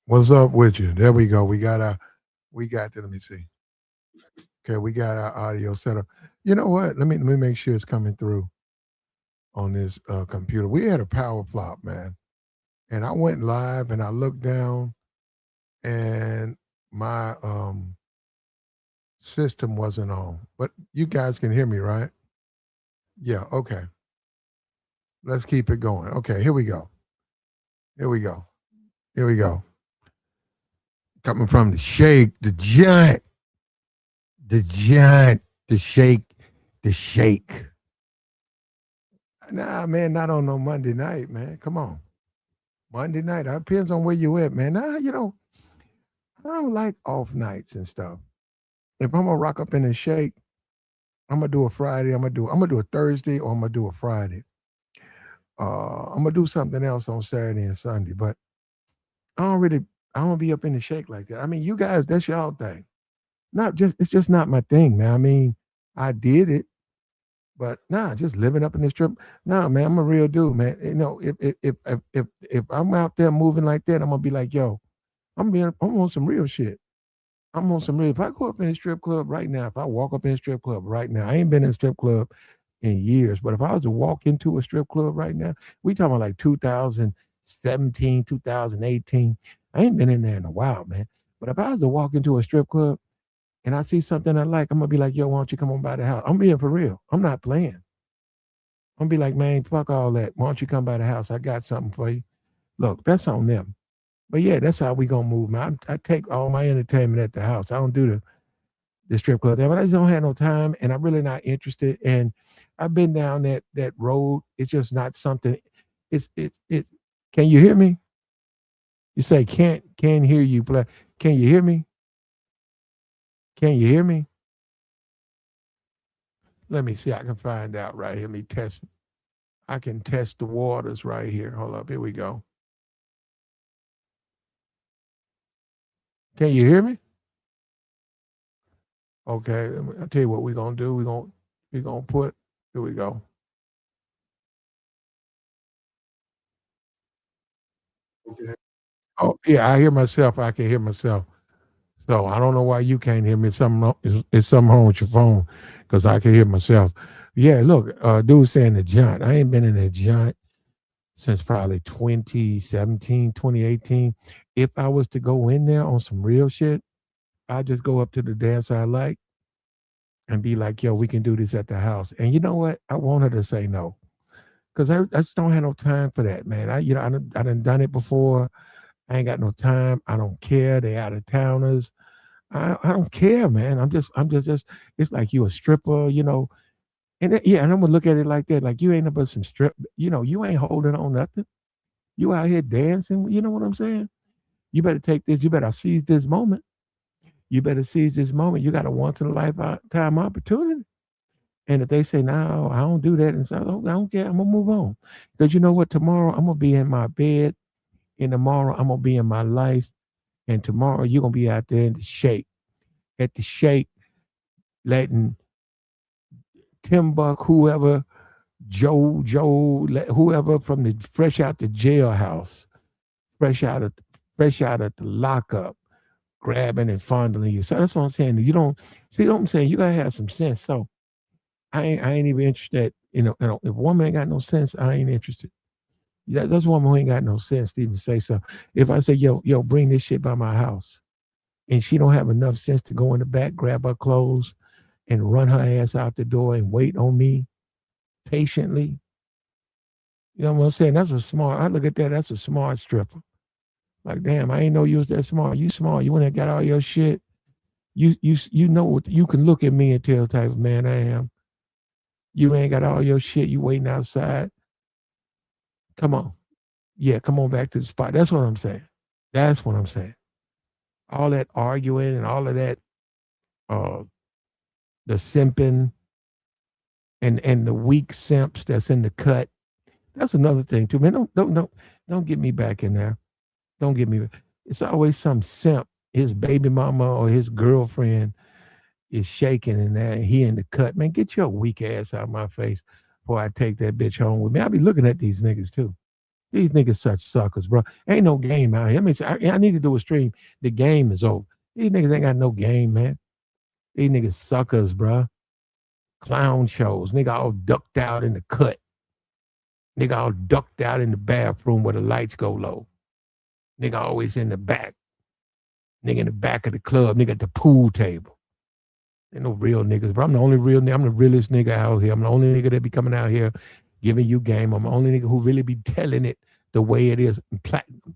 What's up with you? There we go. Let me see. Okay, we got our audio set up. You know what? Let me make sure it's coming through on this computer. We had a power flop, man. And I went live and I looked down and my system wasn't on. But you guys can hear me, right? Yeah, okay. Let's keep it going. Okay, here we go. Here we go. Here we go. Coming from the shake, the giant, the shake, the shake. Nah, man, not on no Monday night, man. Come on. Monday night. It depends on where you at, man. Nah, I don't like off nights and stuff. If I'm gonna rock up in the shake, I'm gonna do a Friday. I'm gonna do a Thursday or I'm gonna do a Friday. I'm gonna do something else on Saturday and Sunday, but I don't really I don't be up in the shake like that. I mean, you guys, that's y'all thing. Not just it's just not my thing, man. I mean, I did it, but nah, just living up in the strip. Nah, man, I'm a real dude, man. If I'm out there moving like that, I'm gonna be like, yo, I'm on some real shit. I'm on some real. If I go up in a strip club right now, if I walk up in a strip club right now, I ain't been in a strip club in years. But if I was to walk into a strip club right now, we talking about like 2017, 2018. I ain't been in there in a while, man. But if I was to walk into a strip club and I see something I like, I'm gonna be like, yo, why don't you come on by the house? I'm being for real. I'm not playing. I'm gonna be like, man, fuck all that. Why don't you come by the house? I got something for you. Look, that's on them. But yeah, that's how we gonna move, man. I take all my entertainment at the house. I don't do the strip club there, but I just don't have no time, and I'm really not interested. And I've been down that road. It's just not something. It's. Can you hear me? You say can't hear you play. Can you hear me? Can you hear me? Let me see. I can find out right here. Let me test. I can test the waters right here. Hold up. Here we go. Can you hear me? Okay. I'll tell you what we're gonna do. We're gonna put. Here we go. Okay. Oh yeah, I hear myself. I can hear myself. So I don't know why you can't hear me. It's something wrong with your phone because I can hear myself. Yeah, look, dude saying the jaunt. I ain't been in a jaunt since probably 2017, 2018. If I was to go in there on some real shit, I'd just go up to the dance I like and be like, yo, we can do this at the house. And you know what? I want her to say no. Because I just don't have no time for that, man. I done it before. I ain't got no time. I don't care. They out of towners. I don't care, man. I'm just. It's like you a stripper, yeah, and I'm gonna look at it like that. Like you ain't but some strip. You ain't holding on nothing. You out here dancing. You know what I'm saying? You better take this. You better seize this moment. You better seize this moment. You got a once in a lifetime opportunity. And if they say no, I don't do that, and so I don't care. I'm gonna move on because you know what? Tomorrow I'm gonna be in my bed, and tomorrow I'm gonna be in my life, and tomorrow you're gonna be out there in the shake at the shake, letting Tim Buck, whoever, whoever from the fresh out the jailhouse, fresh out of fresh out of the lockup, grabbing and fondling you. So that's what I'm saying. You don't see what I'm saying. You gotta have some sense. So I ain't even interested. If a woman ain't got no sense, I ain't interested. That's a woman who ain't got no sense to even say so. If I say, yo, bring this shit by my house, and she don't have enough sense to go in the back, grab her clothes, and run her ass out the door and wait on me patiently. You know what I'm saying? That's a smart. I look at that. That's a smart stripper. Like, damn, I ain't know you was that smart. You smart. You went and got all your shit. You know what? You can look at me and tell the type of man I am. You ain't got all your shit. You waiting outside. Come on, yeah, come on back to the spot. That's what I'm saying. That's what I'm saying. All that arguing and all of that, uh, the simping and the weak simps that's in the cut. That's another thing too, man. Don't get me back in there. Don't get me. It's always some simp. His baby mama or his girlfriend is shaking in there, and he in the cut. Man, get your weak ass out of my face before I take that bitch home with me. I be looking at these niggas too. These niggas such suckers, bro. Ain't no game out here. I mean, I need to do a stream. The game is over. These niggas ain't got no game, man. These niggas suckers, bro. Clown shows. Nigga all ducked out in the cut. Nigga all ducked out in the bathroom where the lights go low. Nigga always in the back. Nigga in the back of the club. Nigga at the pool table. Ain't no real niggas, bro. I'm the only real nigga. I'm the realest nigga out here. I'm the only nigga that be coming out here giving you game. I'm the only nigga who really be telling it the way it is in platinum.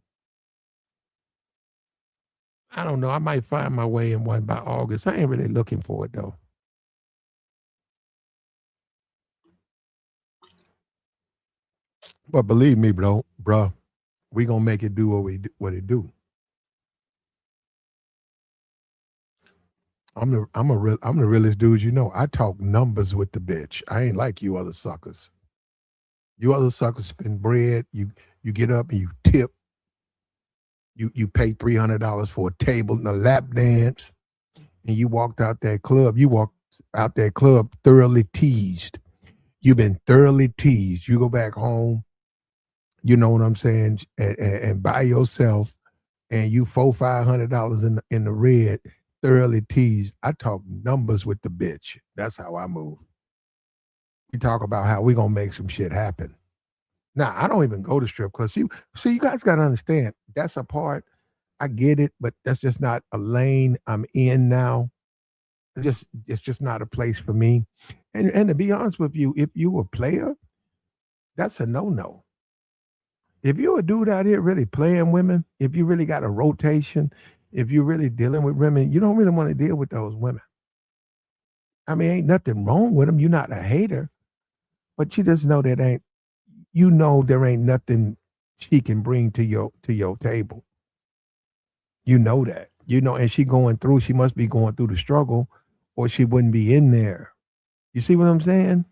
I don't know. I might find my way in one by August. I ain't really looking for it though. But believe me, bro, we gonna make it do what it do. I'm the realest dude you know. I talk numbers with the bitch. I ain't like you other suckers. You other suckers spend bread. You get up and you tip. You pay $300 for a table and a lap dance, and you walked out that club. You walked out that club thoroughly teased. You've been thoroughly teased. You go back home. You know what I'm saying, and by yourself, and you $500 in the red, thoroughly teased. I talk numbers with the bitch. That's how I move. We talk about how we gonna make some shit happen. Now I don't even go to strip clubs. See, you guys gotta understand. That's a part. I get it, but that's just not a lane I'm in now. It's just not a place for me. And to be honest with you, if you a player, that's a no-no. If you're a dude out here really playing women, if you really got a rotation, if you're really dealing with women, you don't really want to deal with those women. I mean, ain't nothing wrong with them. You're not a hater, but you just know there ain't nothing she can bring to your table. You know that. You know, and she must be going through the struggle, or she wouldn't be in there. You see what I'm saying?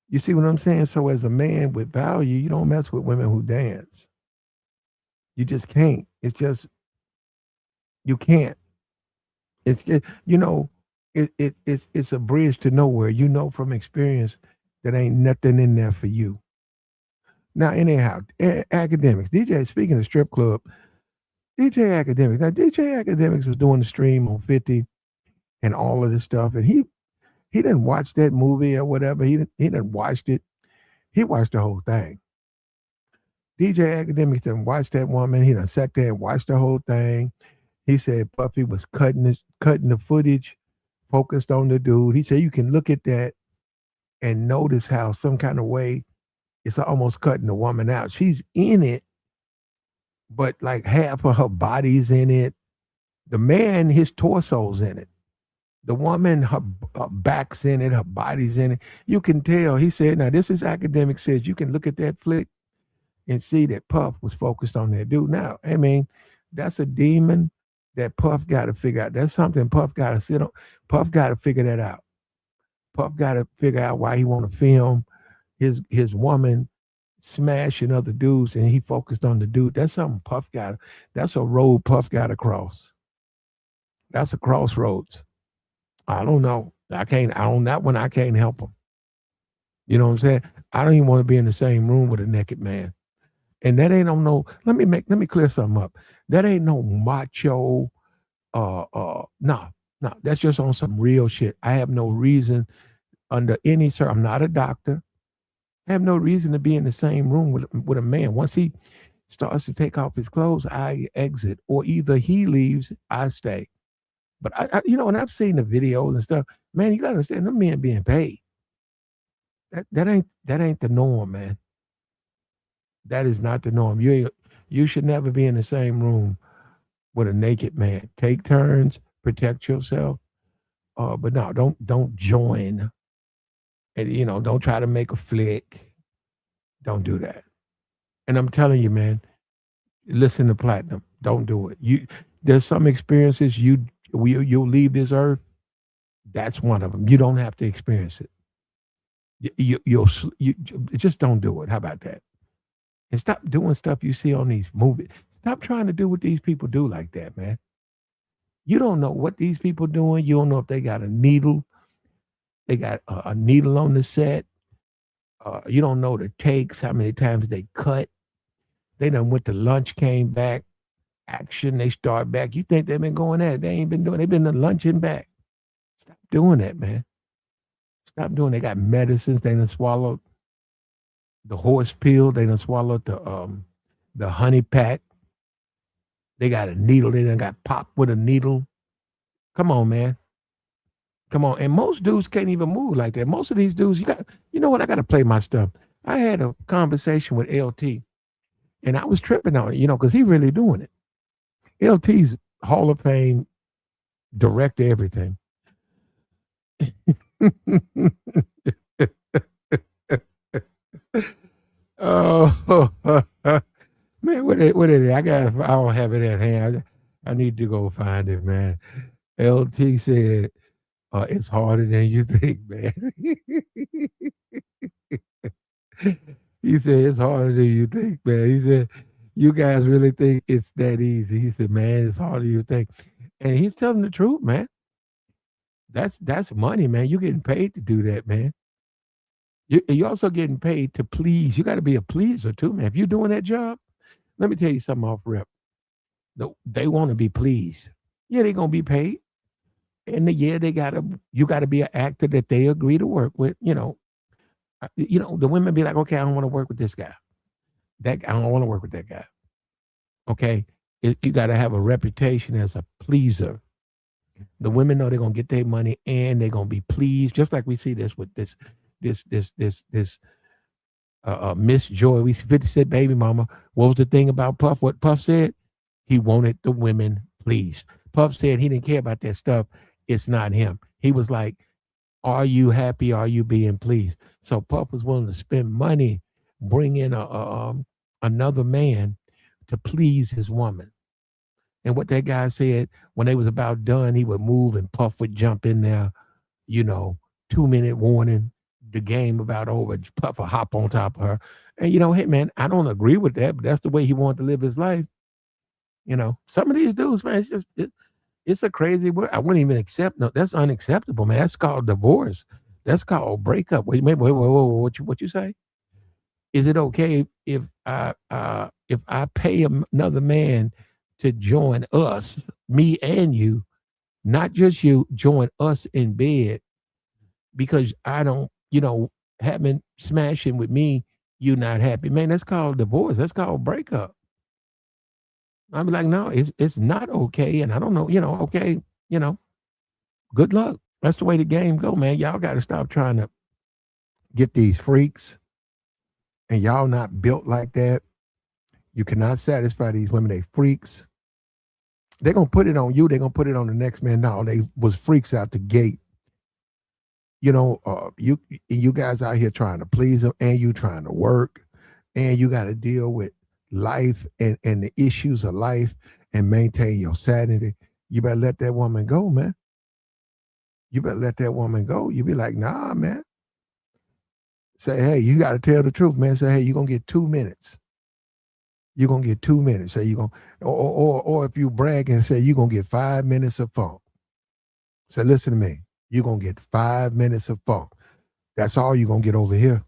You see what I'm saying? So as a man with value, you don't mess with women who dance. You just can't. It's just you can't. It's you know, it's a bridge to nowhere. You know from experience that ain't nothing in there for you. Now, anyhow, Akademiks, DJ. Speaking of strip club, DJ Akademiks. Now, DJ Akademiks was doing the stream on 50 and all of this stuff, and he didn't watch that movie or whatever. He didn't watched it. He watched the whole thing. DJ Akademiks didn't watch that woman. He done sat there and watched the whole thing. He said Puffy was cutting the footage, focused on the dude. He said you can look at that and notice how some kind of way it's almost cutting the woman out. She's in it, but like half of her body's in it. The man, his torso's in it. The woman, her back's in it, her body's in it. You can tell. He said, now this is Akademiks says you can look at that flick and see that Puff was focused on that dude. Now, I mean, that's a demon that Puff got to figure out. That's something Puff got to sit on. Puff got to figure that out. Puff got to figure out why he want to film his woman smashing other dudes and he focused on the dude. That's something Puff got. That's a road Puff got to cross. That's a crossroads. I don't know. On that one, I can't help him. You know what I'm saying? I don't even want to be in the same room with a naked man. And that ain't on no, let me clear something up. That ain't no macho, no, that's just on some real shit. I have no reason under any I'm not a doctor. I have no reason to be in the same room with a man. Once he starts to take off his clothes, I exit, or either he leaves, I stay. But I and I've seen the videos and stuff. Man, you gotta understand, them men being paid. That ain't the norm, man. That is not the norm. You should never be in the same room with a naked man. Take turns, protect yourself. But no, don't join. And don't try to make a flick. Don't do that. And I'm telling you, man, listen to Platinum. Don't do it. There's some experiences you'll leave this earth. That's one of them. You don't have to experience it. You just don't do it. How about that? And stop doing stuff you see on these movies. Stop trying to do what these people do like that, man. You don't know what these people doing. You don't know if they got a needle. They got a needle on the set. You don't know the takes, how many times they cut. They done went to lunch, came back, action, they start back. You think they've been going at it. They ain't been doing, they've been to lunch and back. Stop doing that, man. Stop doing. They got medicines. They done swallowed the horse pill. They done swallowed the honey pack. They got a needle. They done got popped with a needle. Come on, man. Come on. And most dudes can't even move like that. Most of these dudes, you know what? I got to play my stuff. I had a conversation with LT, and I was tripping on it, because he really doing it. LT's Hall of Fame director, everything. Oh, man, what is it? I don't have it at hand. I need to go find it, man. LT said, it's harder than you think, man. He said, it's harder than you think, man. He said, you guys really think it's that easy. He said, man, it's harder than you think. And he's telling the truth, man. That's money, man. You're getting paid to do that, man. You're also getting paid to please. You got to be a pleaser too, man. If you're doing that job, let me tell you something off rip. They want to be pleased. Yeah, they're gonna be paid. And you gotta be an actor that they agree to work with. The women be like, okay, I don't want to work with this guy. I don't want to work with that guy. Okay, you got to have a reputation as a pleaser. The women know they're gonna get their money and they're gonna be pleased, just like we see this with this Miss Joy. We 50 Cent baby mama. What was the thing about Puff? What Puff said? He wanted the women pleased. Puff said he didn't care about that stuff. It's not him. He was like, are you happy? Are you being pleased? So Puff was willing to spend money, bring in another man to please his woman. And what that guy said, when they was about done, he would move and Puff would jump in there, 2-minute warning, the game about over, Puff would hop on top of her. And, hey, man, I don't agree with that, but that's the way he wanted to live his life. Some of these dudes, man, it's a crazy word. I wouldn't even accept. No, that's unacceptable, man. That's called divorce. That's called breakup. Wait, what you say? Is it okay if I pay another man to join us, me and you, not just you, join us in bed because I don't, having smashing with me, you not happy, man? That's called divorce. That's called breakup. I'd be like, no, it's not okay, and I don't know, okay, good luck. That's the way the game go, man. Y'all got to stop trying to get these freaks, and y'all not built like that. You cannot satisfy these women. They freaks. They're gonna put it on you. They're gonna put it on the next man. No, they was freaks out the gate. You guys out here trying to please them, and you trying to work, and you got to deal with life and the issues of life and maintain your sanity. You better let that woman go, man. You better let that woman go. You be like, nah, man. Say, hey, you got to tell the truth, man. Say, hey, you're going to get 2 minutes. You're going to get 2 minutes. Say, you're going to, or if you brag and say, you're going to get 5 minutes of funk. Say, listen to me. You're going to get 5 minutes of funk. That's all you're going to get over here.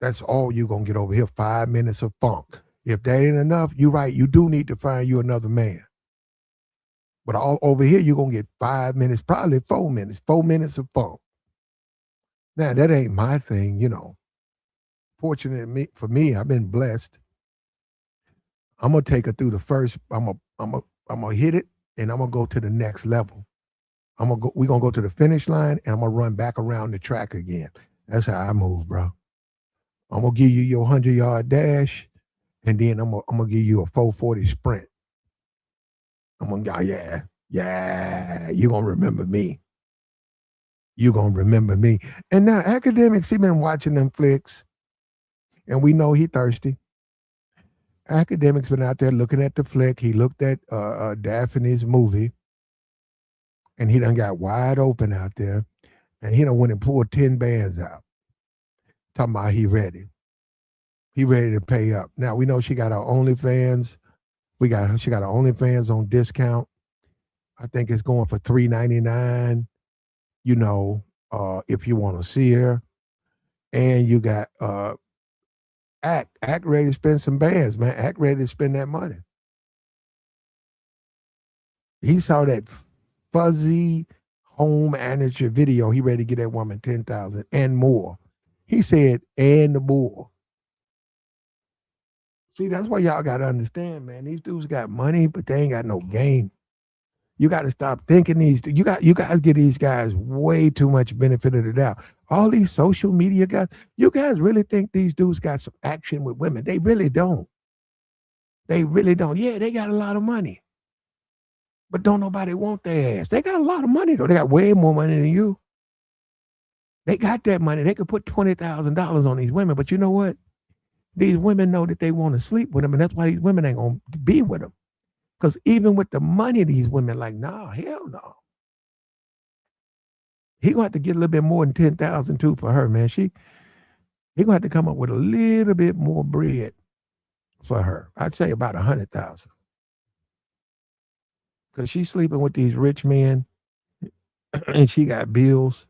That's all you're going to get over here, 5 minutes of funk. If that ain't enough, you're right. You do need to find you another man. But all over here, you're going to get 5 minutes, probably 4 minutes, 4 minutes of funk. Now, that ain't my thing, Fortunately for me, I've been blessed. I'm going to take her through the first, I'm going to hit it, and I'm going to go to the next level. We're going to go to the finish line, and I'm going to run back around the track again. That's how I move, bro. I'm gonna give you your 100-yard dash, and then I'm gonna give you a 440 sprint. I'm gonna go, yeah. You're gonna remember me. You're gonna remember me. And now Akademiks, he been watching them flicks, and we know he thirsty. Akademiks been out there looking at the flick. He looked at Daphne's movie, and he done got wide open out there, and he done went and pulled 10 bands out. Talking about he ready. He ready to pay up. Now we know she got her OnlyFans. She got her OnlyFans on discount. I think it's going for $3.99. If you want to see her, and you got Act ready to spend some bands, man. Act ready to spend that money. He saw that fuzzy home manager video. He ready to get that woman 10,000 and more. He said, and more. See, that's why y'all gotta understand, man. These dudes got money, but they ain't got no game. You got to stop thinking these. You guys give these guys way too much benefit of the doubt. All these social media guys, you guys really think these dudes got some action with women? They really don't. They really don't. Yeah, they got a lot of money, but don't nobody want their ass. They got a lot of money though. They got way more money than you. They got that money. They could put $20,000 on these women, but you know what? These women know that they want to sleep with them, and that's why these women ain't gonna be with them. Because even with the money, these women like, nah, hell no. He gonna have to get a little bit more than 10,000 too for her, man. He gonna have to come up with a little bit more bread for her. I'd say about 100,000. Because she's sleeping with these rich men, and she got bills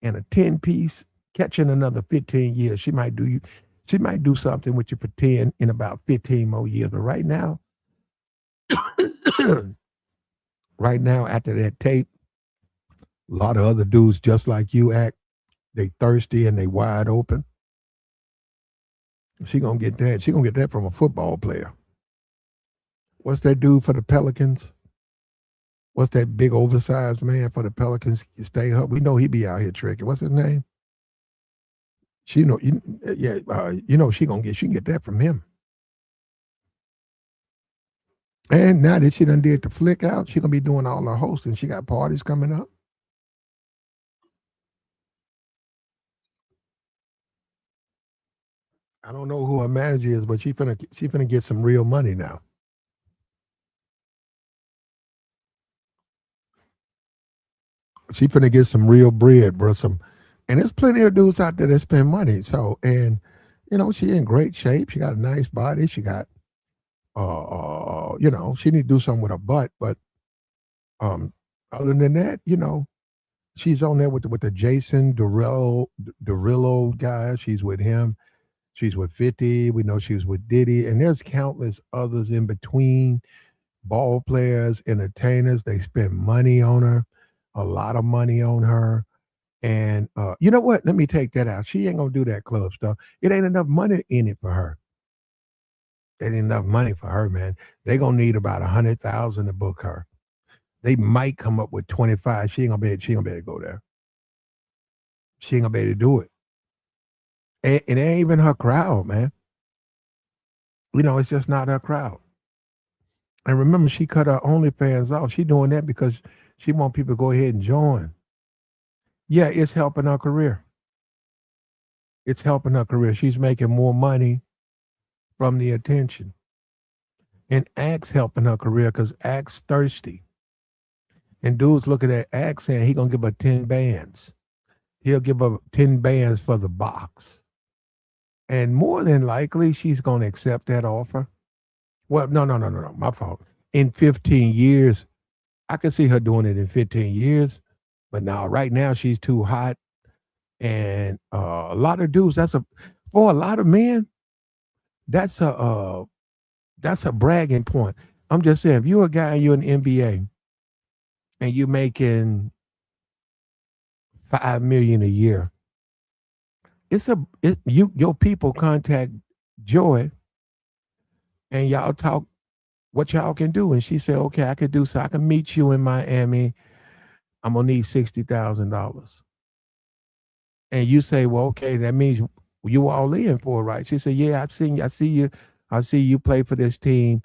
and a 10-piece. Catching another 15 years, she might do something with you for 10 in about 15 more years. But right now, after that tape, a lot of other dudes just like you act. They thirsty and they wide open. She gonna get that. She gonna get that from a football player. What's that dude for the Pelicans? What's that big oversized man for the Pelicans? Stay up. We know he be out here tricking. What's his name? She know. She can get that from him. And now that she done did the flick out, she gonna be doing all her hosting. She got parties coming up. I don't know who her manager is, but she finna get some real money now. She finna get some real bread, bro. And there's plenty of dudes out there that spend money. So, and she in great shape. She got a nice body. She got, she need to do something with her butt. But other than that, she's on there with the Jason Derulo guy. She's with him. She's with 50. We know she was with Diddy, and there's countless others in between. Ball players, entertainers. They spend money on her, a lot of money on her. And you know what? Let me take that out. She ain't gonna do that club stuff. It ain't enough money in it for her. It ain't enough money for her, man. They gonna need about 100,000 to book her. They might come up with 25. She ain't gonna be able to go there. She ain't gonna be able to do it. And it ain't even her crowd, man. It's just not her crowd. And remember, she cut her OnlyFans off. She doing that because she want people to go ahead and join. Yeah, it's helping her career. It's helping her career. She's making more money from the attention. And Axe helping her career because Axe thirsty. And dudes looking at Axe saying he gonna give her 10 bands. He'll give her 10 bands for the box. And more than likely, she's gonna accept that offer. Well, no, my fault. In 15 years, I could see her doing it in 15 years. But now, right now, she's too hot. And a lot of dudes, for a lot of men, that's a bragging point. I'm just saying, if you're a guy and you're in the NBA and you're making $5 million a year, your people contact Joy and y'all talk what y'all can do. And she said, okay, I could do so. I can meet you in Miami. I'm gonna need $60,000. And you say, well, okay, that means you all in for it, right? She said, yeah, I see you play for this team.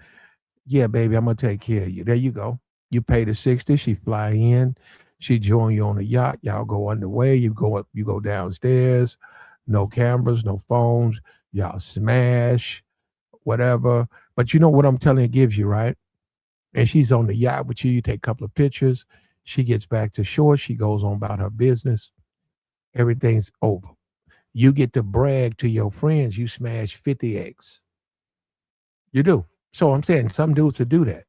Yeah, baby, I'm gonna take care of you. There you go. You pay the 60, she fly in, she join you on the yacht, y'all go underway, you go downstairs, no cameras, no phones, y'all smash, whatever. But you know what I'm telling you gives you, right? And she's on the yacht with you, you take a couple of pictures, she gets back to shore, she goes on about her business. Everything's over. You get to brag to your friends you smash 50 eggs. You do. So I'm saying some dudes to do that.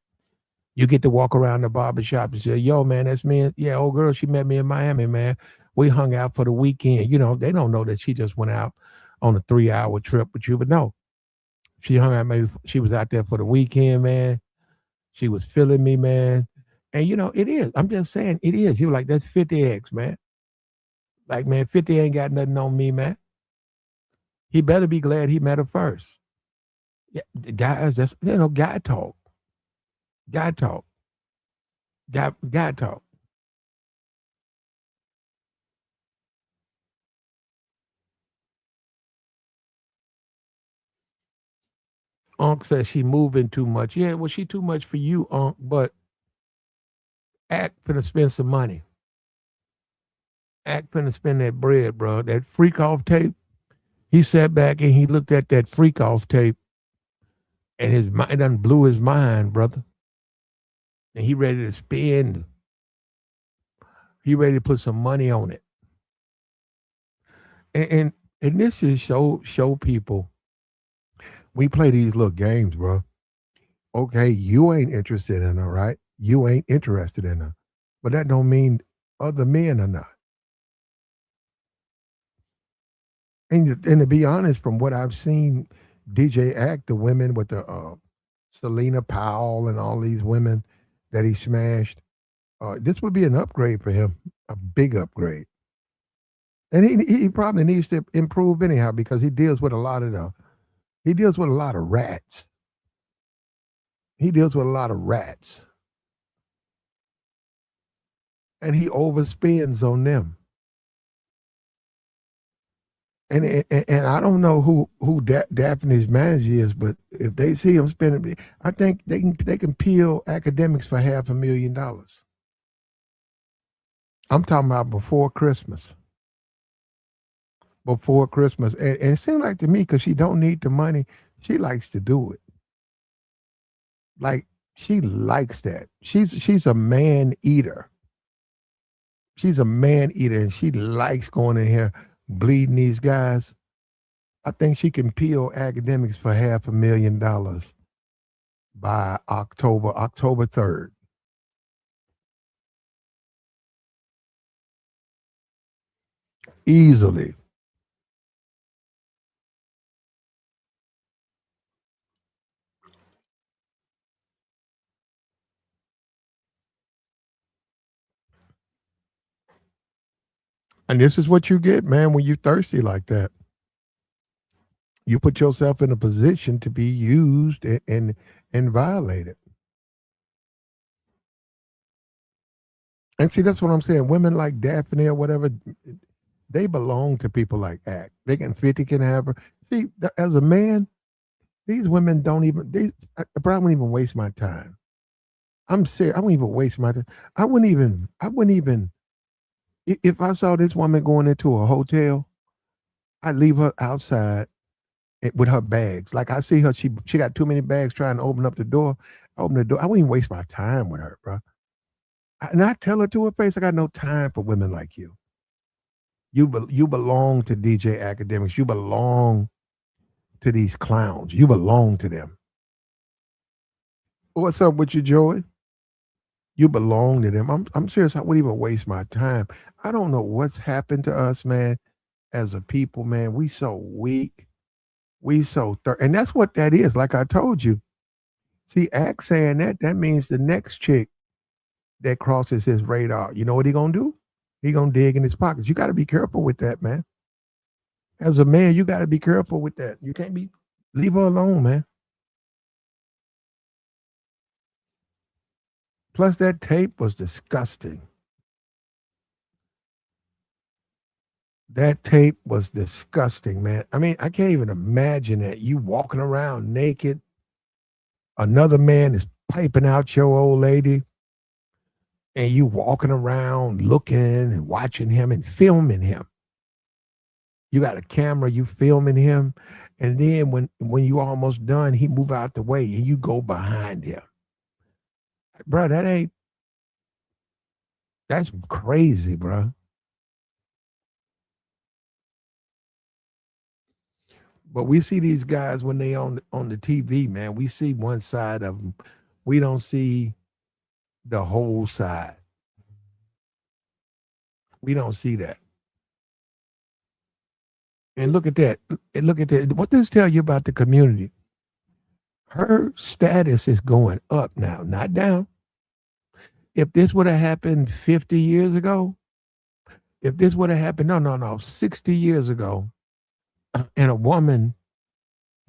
You get to walk around the barbershop and say, yo, man, that's me. Yeah, old girl, she met me in Miami, man. We hung out for the weekend. They don't know that she just went out on a 3 hour trip with you. But no, she hung out. Maybe she was out there for the weekend, man. She was feeling me, man. And it is. I'm just saying it is. You were like, that's 50X, man. Like, man, 50 ain't got nothing on me, man. He better be glad he met her first. Yeah, guys, that's guy talk. Guy talk. Guy talk. Unc says she moving too much. Yeah, well, she too much for you, Unc, but act finna spend some money. Act finna spend that bread, bro. That freak off tape. He sat back and he looked at that freak off tape and his mind done blew his mind, brother. And he ready to spend. He ready to put some money on it. And this is show people we play these little games, bro. Okay, you ain't interested in her, right? You ain't interested in her. But that don't mean other men are not. And to be honest, from what I've seen, DJ act the women with the Selena Powell and all these women that he smashed, this would be an upgrade for him, a big upgrade. And he probably needs to improve anyhow because he deals with a lot of rats. He deals with a lot of rats, and he overspends on them. And I don't know who Daphne's manager is, but if they see him spending, I think they can peel Akademiks for $500,000. I'm talking about before Christmas. Before Christmas, and it seems like to me because she don't need the money, she likes to do it. Like she likes that. She's a man eater. She's a man eater, and she likes going in here bleeding these guys. I think she can peel Akademiks for $500,000 by October 3rd. Easily. And this is what you get, man, when you thirsty like that. You put yourself in a position to be used and violated. And see, that's what I'm saying. Women like Daphne or whatever, they belong to people like Act. They can 50 can have her. See, as a man, these women don't even I wouldn't even waste my time. I'm serious. I wouldn't even waste my time. I wouldn't even if I saw this woman going into a hotel, I'd leave her outside with her bags. Like I see her, she got too many bags trying to open up the door. Open the door. I wouldn't even waste my time with her, bro. And I tell her to her face, I got no time for women like you. You belong to DJ Akademiks. You belong to these clowns. You belong to them. What's up with you, Joey? You belong to them. I'm serious. I wouldn't even waste my time. I don't know what's happened to us, man, as a people, man. We so weak. We so and that's what that is. Like I told you. See, Act saying that means the next chick that crosses his radar, you know what he gonna do? He gonna dig in his pockets. You got to be careful with that, man. As a man, you got to be careful with that. You can't be leave her alone, man. Plus, that tape was disgusting. That tape was disgusting, man. I mean, I can't even imagine that you walking around naked. Another man is piping out your old lady, and you walking around looking and watching him and filming him. You got a camera, you filming him, and then when you almost done, he move out the way and you go behind him. Bro, that's crazy, bro. But we see these guys when they on the TV, man. We see one side of them. We don't see the whole side. We don't see that. And look at that. And look at that. What does this tell you about the community? Her status is going up now, not down. If this would have happened 50 years ago, if this would have happened, no, 60 years ago, and a woman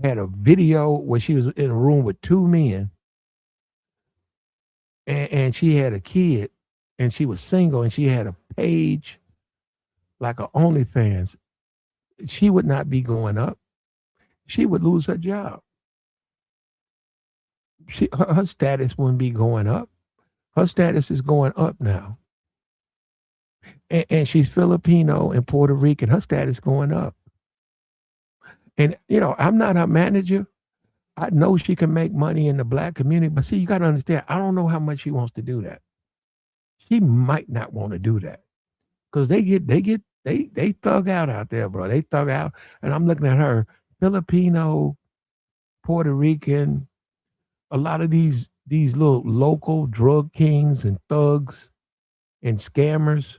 had a video where she was in a room with two men and she had a kid and she was single and she had a page like a OnlyFans, she would not be going up. She would lose her job. Her status wouldn't be going up. Her status is going up now. And she's Filipino and Puerto Rican. Her status going up. And I'm not her manager. I know she can make money in the black community, but see, you got to understand. I don't know how much she wants to do that. She might not want to do that because they thug out there, bro. They thug out, and I'm looking at her, Filipino, Puerto Rican, a lot of these little local drug kings and thugs and scammers.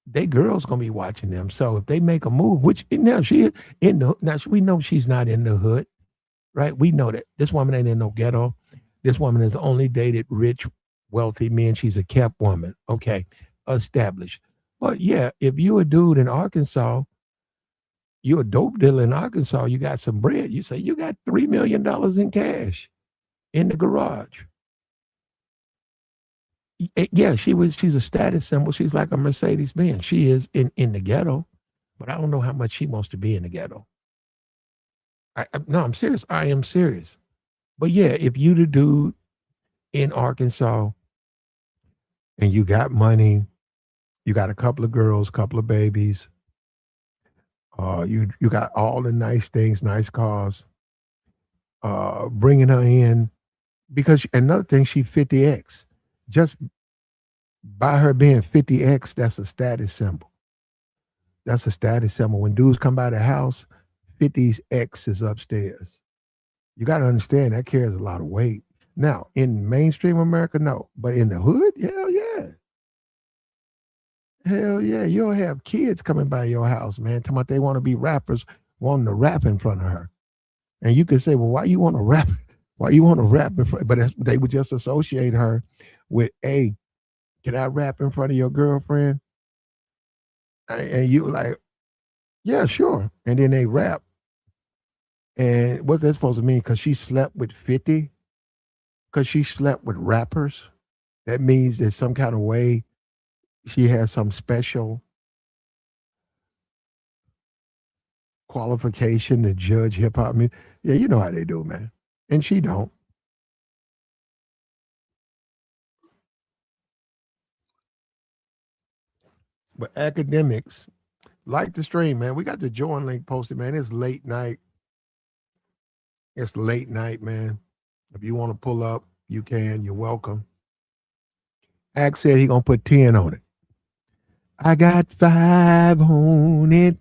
They girls gonna be watching them. So if they make a move, which now she in the now we know she's not in the hood, right? We know that this woman ain't in no ghetto. This woman has only dated rich, wealthy men. She's a kept woman. Okay, established. But yeah, if you a dude in Arkansas, you a dope dealer in Arkansas, you got some bread. You say you got $3 million in cash in the garage. Yeah, she's a status symbol. She's like a Mercedes Benz. She is in the ghetto, but I don't know how much she wants to be in the ghetto. No, I'm serious. I am serious. But yeah, if you the dude in Arkansas and you got money, you got a couple of girls, couple of babies, you got all the nice things, nice cars, bringing her in because another thing, she 50X. Just by her being 50X, that's a status symbol. That's a status symbol. When dudes come by the house, 50's X is upstairs. You got to understand that carries a lot of weight. Now, in mainstream America, no. But in the hood, hell yeah. Hell yeah. You'll have kids coming by your house, man, talking about they want to be rappers, wanting to rap in front of her. And you could say, well, why you want to rap? Why you want to rap in front? But they would just associate her with, hey, can I rap in front of your girlfriend? And you like, yeah, sure. And then they rap. And what's that supposed to mean? Because she slept with 50? Because she slept with rappers? That means there's some kind of way she has some special qualification to judge hip hop music. Yeah, you know how they do, man. And she don't. But academics like the stream, man. We got the join link posted, man. It's late night. It's late night, man. If you want to pull up, you can. You're welcome. Ack said he gonna put 10 on it. I got 5 on it.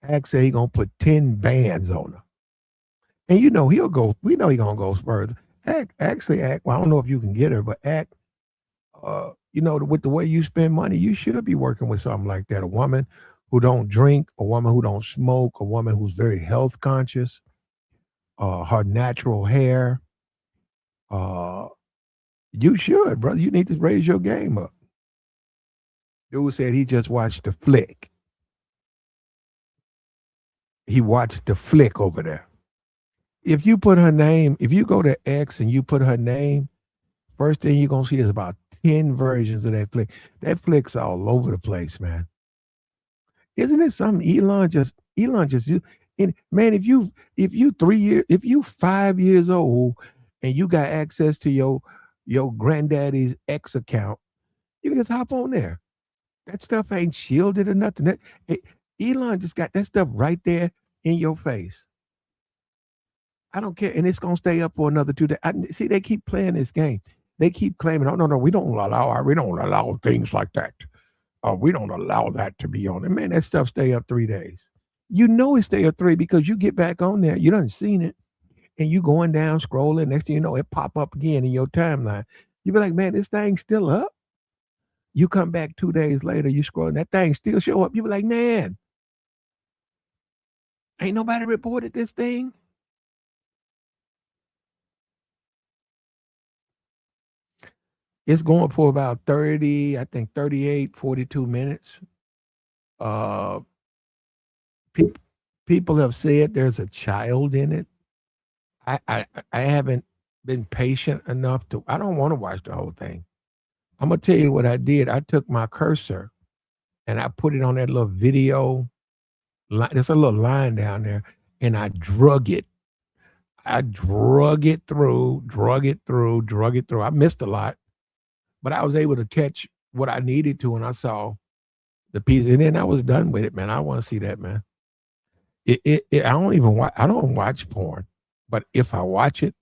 Ack said he gonna put 10 bands on her. And he'll go, we know he gonna go further. Ack, well, I don't know if you can get her, but Ack, with the way you spend money, you should be working with something like that. A woman who don't drink, a woman who don't smoke, a woman who's very health conscious, her natural hair. You should, brother. You need to raise your game up. Dude said he just watched the flick. He watched the flick over there. If you put her name, if you go to X and you put her name, first thing you're gonna see is about 10 versions of that flick. That flick's all over the place, man. Isn't it something Elon just and man, if you 5 years old and you got access to your granddaddy's X account, you can just hop on there. That stuff ain't shielded or nothing. Elon just got that stuff right there in your face. I don't care, and it's gonna stay up for another 2 days. See, they keep playing this game. They keep claiming, "Oh no, we don't allow things like that. We don't allow that to be on it." Man, that stuff stay up 3 days. You know it stay up 3 because you get back on there. You done seen it, and you going down scrolling. Next thing you know, it pop up again in your timeline. You be like, "Man, this thing's still up." You come back 2 days later, you scroll, and that thing still show up. You be like, "Man." Ain't nobody reported this thing. It's going for about 30, I think 38, 42 minutes. Uh, people people have said there's a child in it. I haven't been patient enough to. I don't want to watch the whole thing. I'm gonna tell you what I did. I took my cursor and I put it on that little video. There's a little line down there, and I drug it. I drug it through, drug it through, drug it through. I missed a lot, but I was able to catch what I needed to, and I saw the piece, and then I was done with it, man. I want to see that, man. I don't even watch. I don't watch porn, but if I watch it,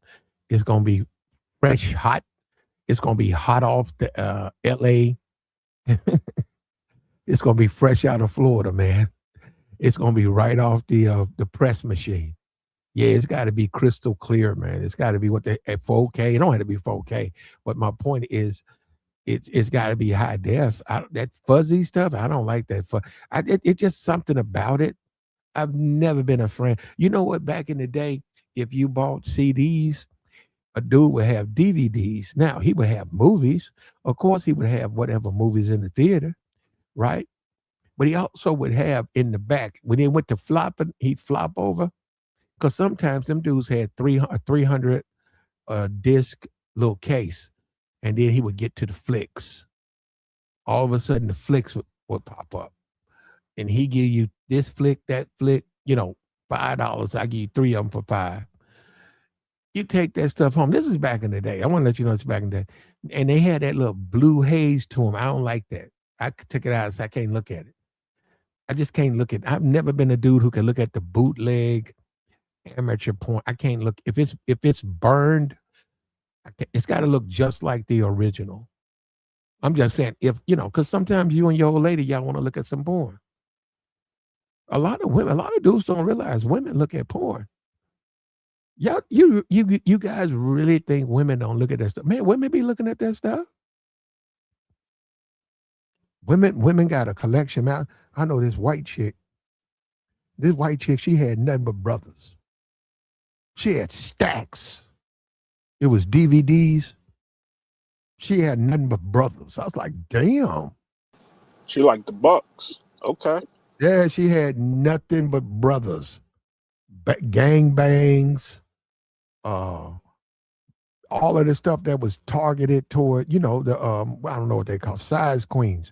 it's gonna be fresh, hot. It's gonna be hot off the L.A. It's gonna be fresh out of Florida, man. It's gonna be right off the press machine. Yeah, it's got to be crystal clear, man. It's got to be what the at 4K. It don't have to be 4K, but my point is, it's got to be high def. That fuzzy stuff, I don't like that. It's just something about it. I've never been a friend. You know what? Back in the day, if you bought CDs, a dude would have DVDs. Now he would have movies. Of course, he would have whatever movies in the theater, right? But he also would have in the back when he went to flopping, he'd flop over because sometimes them dudes had 300 disc little case, and then he would get to the flicks. All of a sudden, the flicks would pop up, and he give you this flick, that flick. $5. I give you three of them for $5. You take that stuff home. This is back in the day. I want to let you know it's back in the day, and they had that little blue haze to them. I don't like that. I took it out, so I can't look at it. I just can't look at. I've never been a dude who can look at the bootleg amateur porn. I can't look if it's burned. It's got to look just like the original. I'm just saying because sometimes you and your old lady y'all want to look at some porn. A lot of dudes don't realize women look at porn. Y'all, you guys really think women don't look at that stuff? Man, women be looking at that stuff. Women got a collection. Man, I know this white chick. This white chick, she had nothing but brothers. She had stacks. It was DVDs. She had nothing but brothers. I was like, damn. She liked the Bucks. Okay. Yeah, she had nothing but brothers. Gang bangs. All of the stuff that was targeted toward, the I don't know what they call size queens.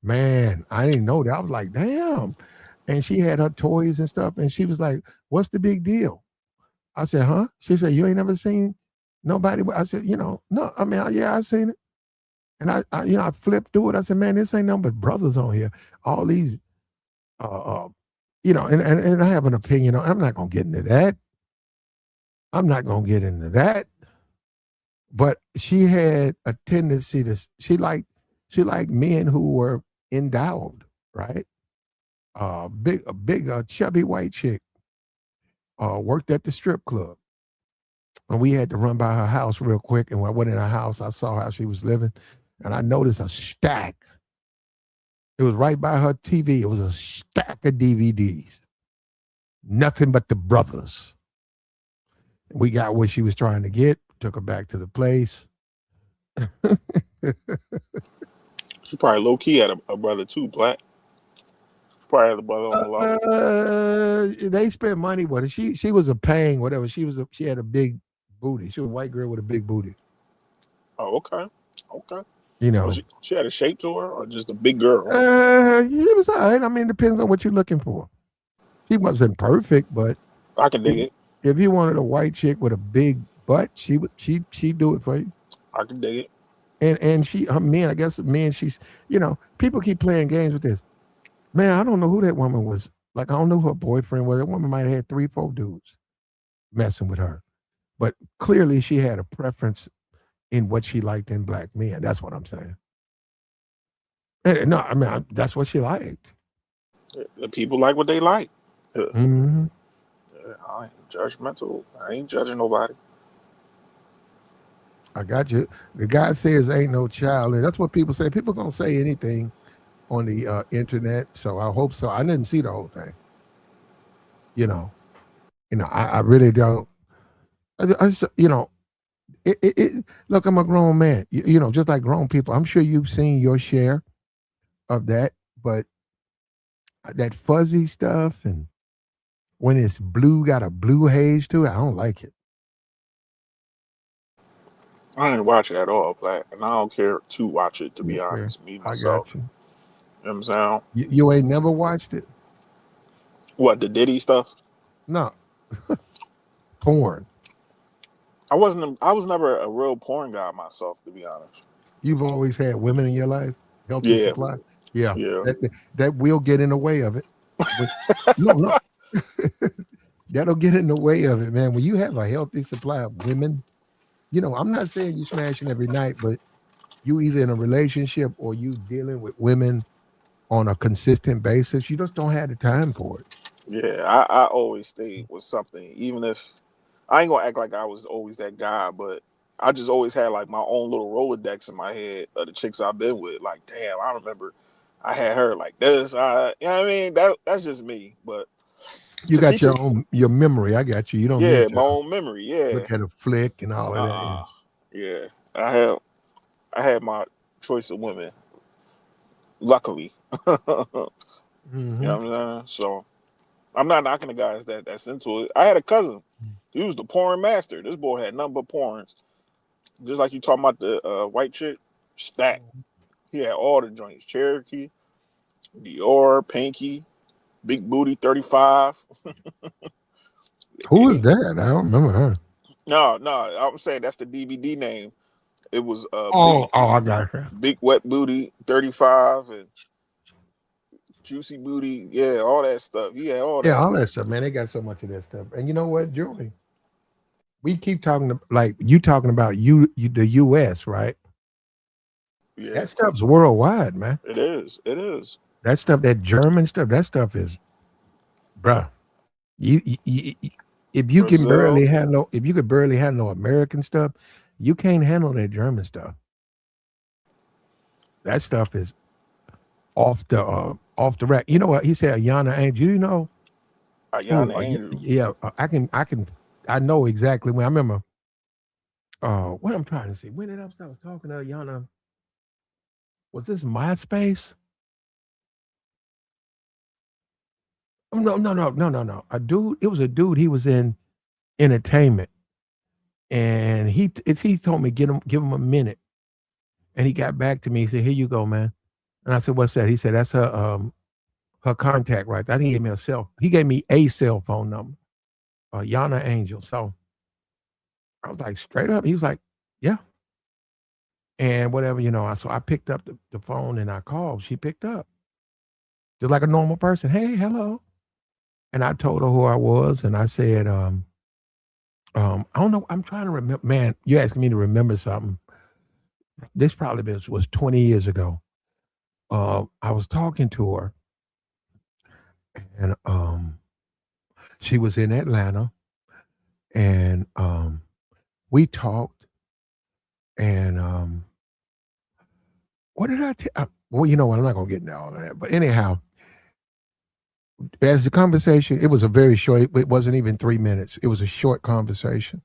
Man, I didn't know that. I was like, damn. And she had her toys and stuff, and she was like, what's the big deal? I said, huh? She said, you ain't never seen nobody. I said, no, I mean, yeah, I've seen it. And I flipped through it. I said, man, this ain't nothing but brothers on here. All these, and I have an opinion. I'm not going to get into that. But she had a tendency she liked men who were endowed, right? A big chubby white chick worked at the strip club. And we had to run by her house real quick. And when I went in her house, I saw how she was living. And I noticed a stack. It was right by her TV. It was a stack of DVDs. Nothing but the brothers. We got what she was trying to get, took her back to the place. She probably low-key had a brother too, black. Probably had a brother on the low. They spent money with her. She was a paying, whatever. She had a big booty. She was a white girl with a big booty. Oh, okay. She had a shape to her, or just a big girl? It was all right. I mean, depends on what you're looking for. She wasn't perfect, but I can dig it. If you wanted a white chick with a big butt, she'd do it for you. I can dig it. And I guess she's, people keep playing games with this. Man, I don't know who that woman was. Like, I don't know who her boyfriend was. That woman might have had 3-4 dudes messing with her. But clearly she had a preference in what she liked in black men. That's what I'm saying. And, no, I mean, that's what she liked. People like what they like. Mm-hmm. I ain't judgmental. I ain't judging nobody. I got you. The guy says ain't no child. And that's what people say. People gonna say anything on the internet. So I hope so. I didn't see the whole thing. You know, I really don't. Look, I'm a grown man. Just like grown people. I'm sure you've seen your share of that, but that fuzzy stuff and when it's blue, got a blue haze to it, I don't like it. I didn't watch it at all, Black, and I don't care to watch it, to be Okay, honest. Me I myself, got you. you know what I'm saying? You ain't never watched it? What, the Diddy stuff? No, porn. I was never a real porn guy myself, to be honest. You've always had women in your life, healthy Yeah, supply. Yeah, yeah, that will get in the way of it. But no, no, that'll get in the way of it, man. When you have a healthy supply of women, I'm not saying you smashing every night, but you either in a relationship or you dealing with women on a consistent basis. You just don't have the time for it. yeah. I always stayed with something, even if I ain't gonna act like I was always that guy, but I just always had like my own little Rolodex in my head of the chicks I've been with. Like, damn, I remember I had her like this. You know what I mean? That's just me. But You to got teach it, your memory. I got you. You don't yeah, need my to own memory. Yeah. look at a flick and all of that. Yeah. Yeah. I had my choice of women, luckily. You know Hmm. what I'm saying? So I'm not knocking the guys that's into it. I had a cousin. He was the porn master. This boy had nothing but porns. Just like you talking about the white chick, stack. He had all the joints: Cherokee, Dior, Pinky, Big Booty 35. Who is that? I don't remember her. No, I'm saying that's the DVD name. It was Oh, I got her. Big Wet Booty 35 and Juicy Booty. Yeah, all that stuff. He had all Yeah, that. all that stuff, man. They got so much of that stuff. And you know what, Joey? We keep like you talking about the U.S., right? Yeah, That stuff's worldwide, man. it is. It is. That stuff, that German stuff, that stuff is, bruh. You if you can Brazil. barely handle, if you could barely handle American stuff, you can't handle that German stuff. That stuff is off the rack. You know what he said? Yana Angel. You know who? Ayana Andrew. Yeah, I know exactly when. I remember. What I'm trying to see. When did I was talking to Yana? Was this MySpace? Oh, no, no, no, no, no, no. A dude. It was a dude. He was in entertainment, and he told me give him a minute, and he got back to me. He said, "Here you go, man." And I said, "What's that?" He said, "That's her contact right there." I think he gave me he gave me a cell phone number, Yana Angel. So I was like, straight up. He was like, "Yeah." And whatever, so I picked up the phone and I called. She picked up. Just like a normal person. Hey, hello. And I told her who I was and I said, I don't know. I'm trying to remember. Man, you're asking me to remember something. This probably was 20 years ago. I was talking to her and she was in Atlanta and we talked and what did I tell? Well, you know what? I'm not gonna get into all of that. But anyhow, as the conversation, it was a very short. It wasn't even 3 minutes. It was a short conversation.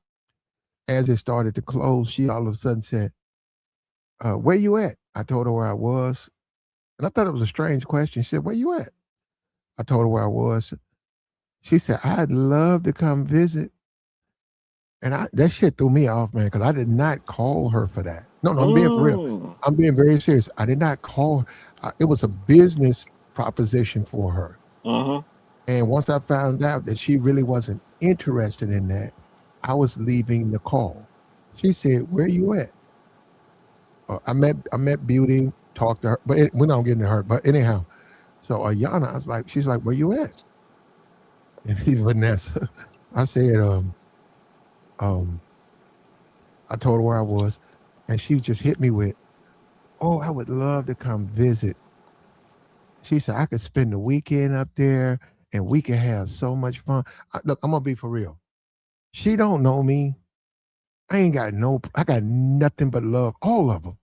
As it started to close, she all of a sudden said, "Where you at?" I told her where I was, and I thought it was a strange question. She said, "Where you at?" I told her where I was. She said, "I'd love to come visit." And that shit threw me off, man, because I did not call her for that. No, no, I'm being for real. Mm. I'm being very serious. I did not call her. It was a business proposition for her. Mm-hmm. And once I found out that she really wasn't interested in that, I was leaving the call. She said, "Where you at?" I met Beauty, talked to her, but we're not getting to her. But anyhow, so Ayana, she's like, "Where you at?" And Vanessa, I said, um, I told her where I was, and she just hit me with, "Oh, I would love to come visit." She said, "I could spend the weekend up there, and we could have so much fun." Look, I'm gonna be for real. She don't know me. I got nothing but love, all of them.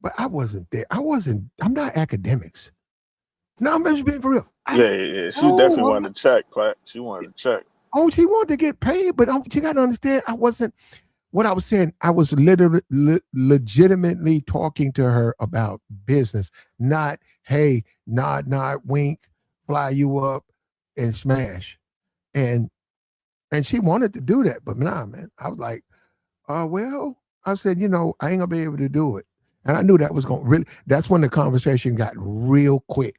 But I wasn't there. I'm not academics. No, I'm just being for real. Yeah. She definitely wanted to check, Platt. She wanted to check. Oh, she wanted to get paid, but she got to understand. I wasn't. What I was saying, I was literally legitimately talking to her about business, not hey, nod, wink, fly you up, and smash. And she wanted to do that, but nah, man. I was like, well, I said, I ain't gonna be able to do it. And I knew that was gonna really. That's when the conversation got real quick.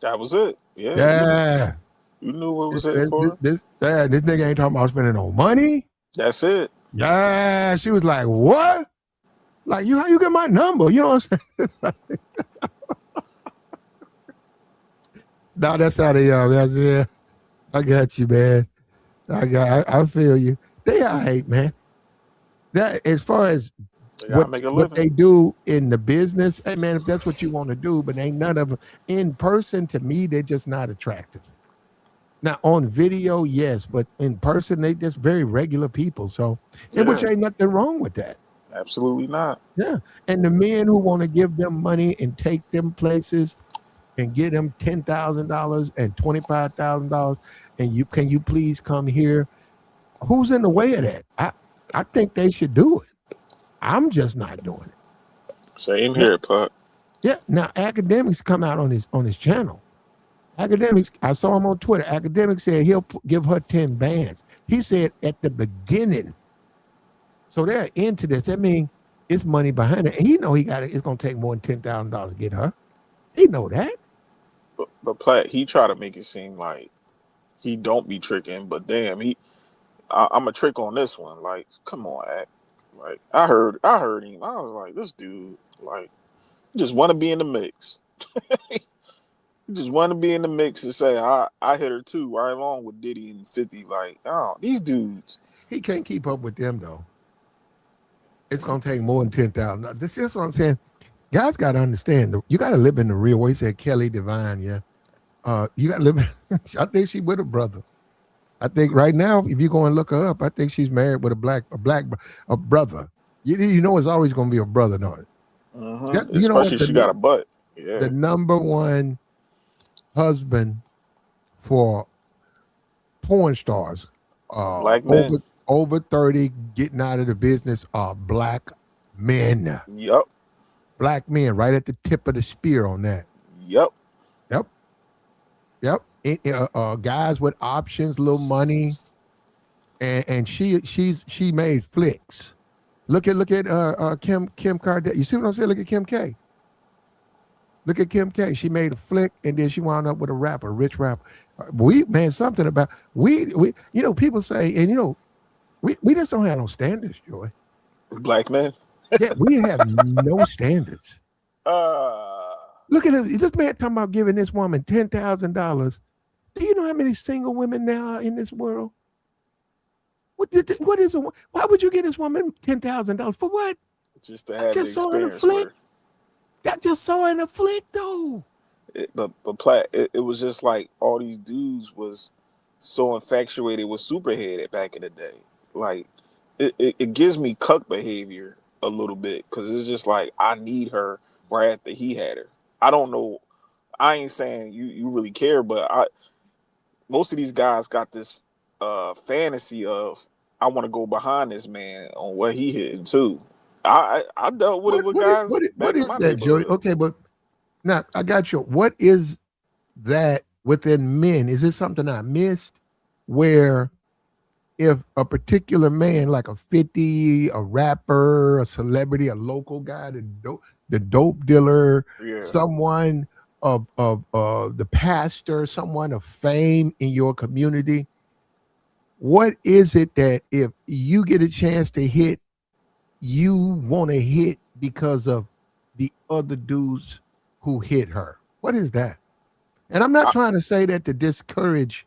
That was it. Yeah. Yeah. You knew what was This, it for? this nigga ain't talking about spending no money. That's it. Yeah. She was like, what? Like, how you get my number? You know what I'm saying? No, that's out of y'all. That's yeah. I got you, man. I feel you. They all right, man. That as far as what they do in the business, hey man, if that's what you want to do, but ain't none of them in person. To me, they're just not attractive. Now on video, yes, but in person, they just very regular people. So, which ain't nothing wrong with that. Absolutely not. Yeah, and the men who want to give them money and take them places and get them $10,000 and $25,000, and can you please come here? Who's in the way of that? I think they should do it. I'm just not doing it. Same here, Puck. Yeah. Now Akademiks come out on his channel. Akademiks, I saw him on Twitter. Akademiks said he'll give her 10 bands. He said at the beginning. So they're into this. That means it's money behind it. And he know it's gonna take more than $10,000 to get her. He know that. But Platt, he try to make it seem like he don't be tricking, but damn, I'm a trick on this one. Like, come on, Ak. Like, I heard him. I was like, this dude, like, just want to be in the mix. He just want to be in the mix and say, I hit her too, right along with Diddy and 50. Like, oh, these dudes. He can't keep up with them though. It's gonna take more than 10,000. This is what I'm saying. Guys got to understand. You got to live in the real way. He said Kelly Divine, yeah. You got to live. I think she with a brother. I think right now, if you go and look her up, I think she's married with a brother. You know, it's always going to be a brother, no? Mm-hmm. Especially she got a butt. Yeah. The number one husband for porn stars, black men over 30, getting out of the business are black men. Yep. Black men, right at the tip of the spear on that. Yep. Guys with options, little money, and she made flicks. Look at Kim Kardashian. You see what I'm saying? Look at Kim K. Look at Kim K. She made a flick, and then she wound up with a rich rapper. Something about people say, and we just don't have no standards, Joy. Black men. Yeah, we have no standards. Look at him. This man talking about giving this woman $10,000. Do you know how many single women now are in this world? What is it? Why would you give this woman $10,000 for what? Just to have the experience. I just saw in a flick though. But Platt, it was just like all these dudes was so infatuated with Superhead back in the day. Like it gives me cuck behavior a little bit because it's just like I need her right after he had her. I don't know. I ain't saying you really care, but most of these guys got this fantasy of I want to go behind this man on what he hitting too. I dealt with it with guys. What is that, Joey? Okay, but now I got you. What is that within men? Is it something I missed? Where if a particular man, like a 50, a rapper, a celebrity, a local guy, the dope dealer, someone of the pastor, someone of fame in your community, what is it that if you get a chance to hit, you want to hit because of the other dudes who hit her? What is that? And I'm not trying to say that to discourage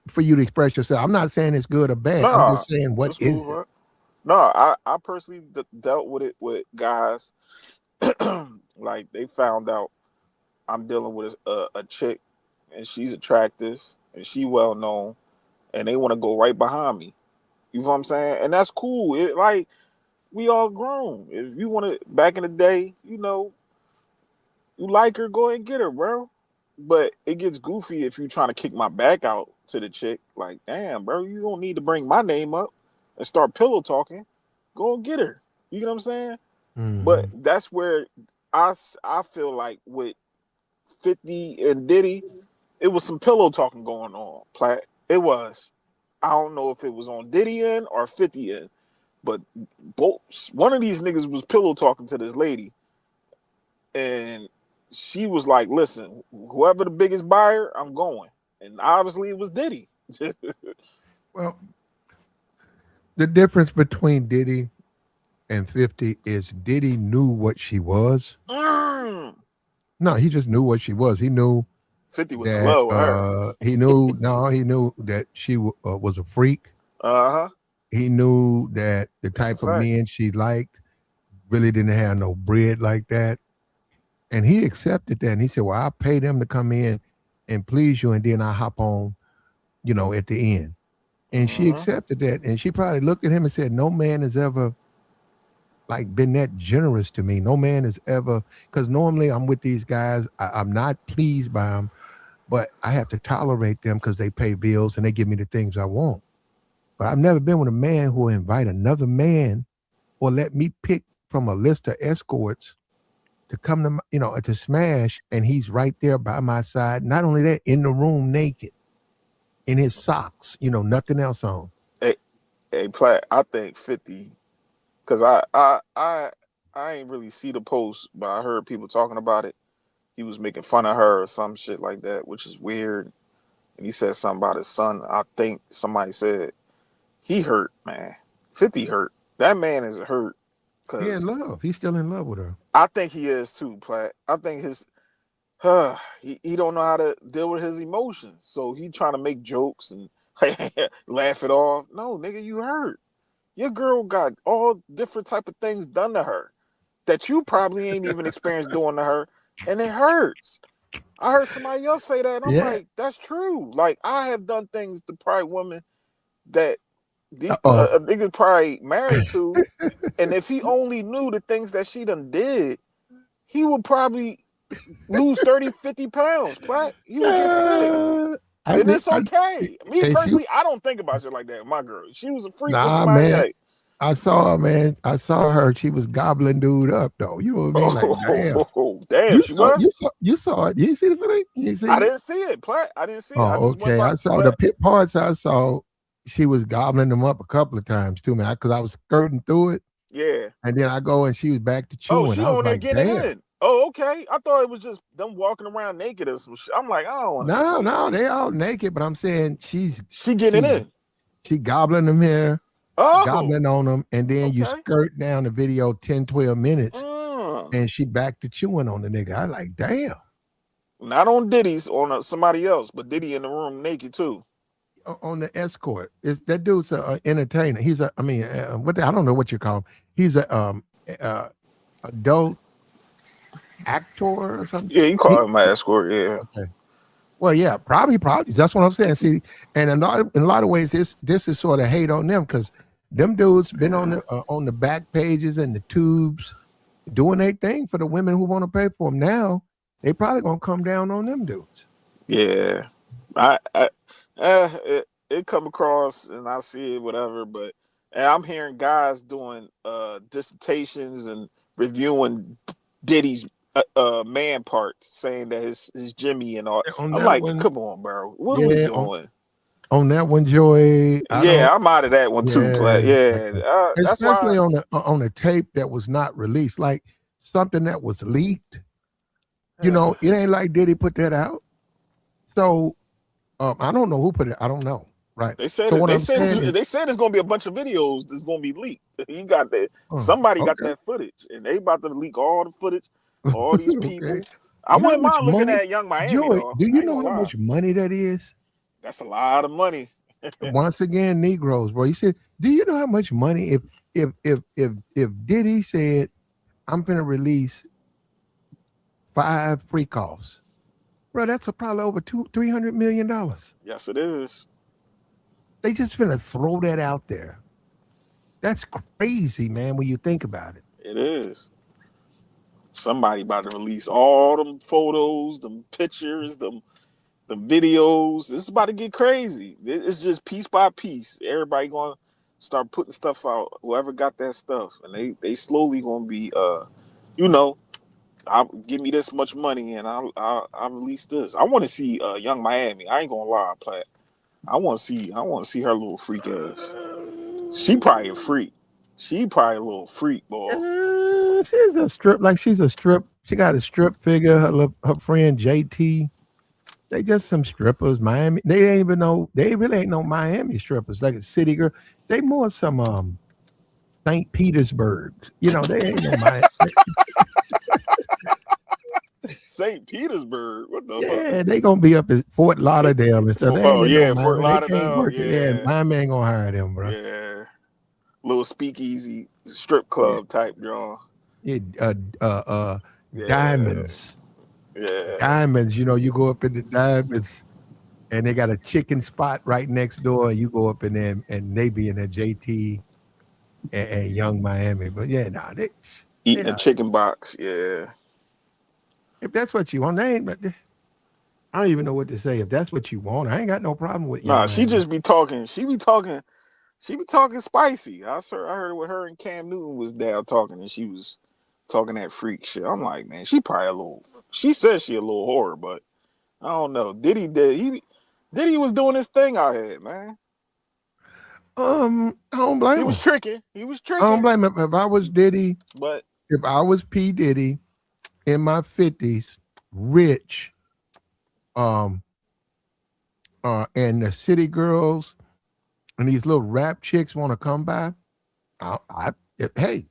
for you to express yourself. I'm not saying it's good or bad. I'm just saying what is it? No, I personally dealt with it with guys. Like they found out I'm dealing with a chick and she's attractive and she well known and they want to go right behind me. You know what I'm saying? And that's cool. It like we all grown. If you want to back in the day, You like her, go ahead and get her, bro. But it gets goofy if you trying to kick my back out to the chick. Like, damn, bro, you don't need to bring my name up and start pillow talking. Go and get her. You know what I'm saying? But Mm-hmm. that's where I feel like with 50 and Diddy, it was some pillow talking going on, Platt. It was. I don't know if it was on Diddy end or 50 end, but both one of these niggas was pillow talking to this lady, and she was like, "Listen, whoever the biggest buyer, I'm going." And obviously, it was Diddy. Well, the difference between Diddy and 50 is Diddy knew what she was. Mm. No, he just knew what she was. He knew 50 was in that love with her. he knew that she was a freak. Uh huh. He knew that the That's a type of fact. men she liked really didn't have no bread like that. And he accepted that. And he said, "Well, I'll pay them to come in and please you, and then I'll hop on, at the end." And she Mm-hmm. accepted that. And she probably looked at him and said, "No man has ever like been that generous to me. No man has ever, because normally I'm with these guys, I'm not pleased by them, but I have to tolerate them because they pay bills and they give me the things I want. But I've never been with a man who will invite another man or let me pick from a list of escorts to come to, to smash, and he's right there by my side. Not only that, in the room naked, in his socks, nothing else on." Hey, hey, Platt. I think 50. Because I ain't really see the post, but I heard people talking about it. He was making fun of her or some shit like that, which is weird. And he said something about his son. I think somebody said he hurt, man. 50 hurt. That man is hurt. He in Cause love. He's still in love with her. I think he is too, Platt. I think he don't know how to deal with his emotions. So he trying to make jokes and laugh it off. No, nigga, you hurt. Your girl got all different type of things done to her that you probably ain't even experienced doing to her, and it hurts. I heard somebody else say that, and I'm Yeah. like, that's true. Like I have done things to probably women that Oh. a nigga's probably married to, and if he only knew the things that she done did, he would probably lose 30, 50 pounds. Right? He would get sick. I And think it's okay. Me and she personally, I don't think about shit like that. My girl, she was a freak with nah somebody. man. Hey, I saw her, man. I saw her. She was gobbling dude up though. You know what I mean? Like, damn. oh, damn, You she saw you was. saw you saw it. You see the film? You I see it? didn't see it, Platt. I didn't see it. I Oh, just went okay. by, I saw the but pit parts I saw. She was gobbling them up a couple of times too, man. Because I was skirting through it. yeah. And then I go and she was back to Oh, chewing. she I was on there like, getting it damn. in. Oh, okay. I thought it was just them walking around naked or some shit. I'm like, I don't want to No, see. no, they all naked, but I'm saying she's She getting she's it in. she gobbling them here, Oh, gobbling on them, and then you okay. skirt down the video 10, 12 minutes, Mm. and she back to chewing on the nigga. I like, damn. Not on Diddy's, on somebody else, but Diddy in the room naked too. On the escort, is that dude's a entertainer? He's a, I mean, I don't know what you call him. He's a uh, adult actor or something. Yeah, you call him my escort. Yeah. Okay. Well, yeah, probably. That's what I'm saying. See, and in a lot of ways, this is sort of hate on them because them dudes been on the back pages and the tubes doing their thing for the women who want to pay for them. Now they probably gonna come down on them dudes. Yeah. I it come across and I see it, whatever, but and I'm hearing guys doing dissertations and reviewing Diddy's man parts, saying that his Jimmy and all. On I'm that like, one, come on, bro, what are we yeah, doing? on that one, Joy, I don't. Yeah, I'm out of that one too, Yeah, Plat. Yeah, okay. that's why. Especially on the tape that was not released, like something that was leaked. It ain't like Diddy put that out. So I don't know who put it. I don't know. Right. They said So it. what I'm saying is, They said there's gonna be a bunch of videos that's gonna be leaked. He got that. oh, Somebody got okay, that footage, and they about to leak all the footage. All these okay. people. I You know how wouldn't much mind looking money, at Young Miami Joy? though. Do I you ain't know gonna how lie. much money that is? That's a lot of money. Once again, Negroes, bro. You said, do you know how much money if Diddy said, I'm gonna release 5 freakoffs, bro? That's probably over $200-300 million. Yes, it is. They just finna throw that out there. That's crazy, man. When you think about it. It is. somebody about to release all them photos, them pictures, them videos. This is about to get crazy. It's just piece by piece. Everybody gonna start putting stuff out. Whoever got that stuff, and they slowly gonna be you know, I'll give me this much money and I'll release this. I want to see Young Miami. I ain't gonna lie, Platt. I want to see her little freak ass. She probably a freak. She probably a little freak, boy. She's a strip, like she's a strip. She got a strip figure. Her friend JT. They just some strippers. Miami. They ain't even know. They really ain't no Miami strippers. Like a city girl. They more some St. Petersburg. You know, they ain't no Miami. St. Petersburg. What the fuck? Yeah, they gonna be up at Fort Lauderdale and stuff. They ain't in no Fort Miami. They can't Lauderdale. work it. Yeah, Yeah, Miami ain't gonna hire them, bro. yeah. Little speakeasy strip Yeah, club type draw. yeah. Yeah, Diamonds, yeah. diamonds. You know, you go up in the diamonds, and they got a chicken spot right next door. And you go up in there, and they be in there, JT and Young Miami. But yeah, nah, they Eating a are. chicken box. Yeah. If that's what you want, they ain't. But I don't even know what to say. If that's what you want, I ain't got no problem with Young Nah, she Miami. just be talking. She be talking spicy. I heard with her and Cam Newton was down talking, and she was talking that freak shit. I'm like, man, she probably a little. She says she a little whore, but I don't know. Diddy was doing his thing out here, man. I don't blame He was him. tricking. He was I don't tricking. blame him. If I was Diddy, But if I was P Diddy in my 50s, rich, um, and the city girls and these little rap chicks want to come by, hey,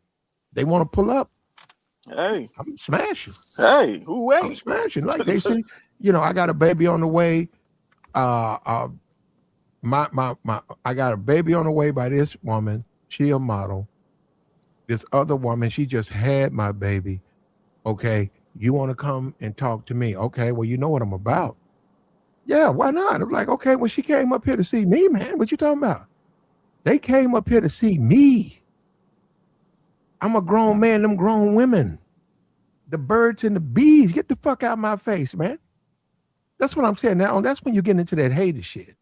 they want to pull up. hey, I'm smashing. who I'm ain't? smashing. Like they see, I got a baby on the way. Uh, uh, I got a baby on the way by this woman. She a model. This other woman, she just had my baby. Okay, you want to come and talk to me? Okay, well, you know what I'm about. Yeah, why not? I'm like, okay, when she came up here to see me, man, what you talking about? They came up here to see me. I'm a grown man, them grown women. The birds and the bees, get the fuck out of my face, man. That's what I'm saying. Now, that's when you get into that hater shit.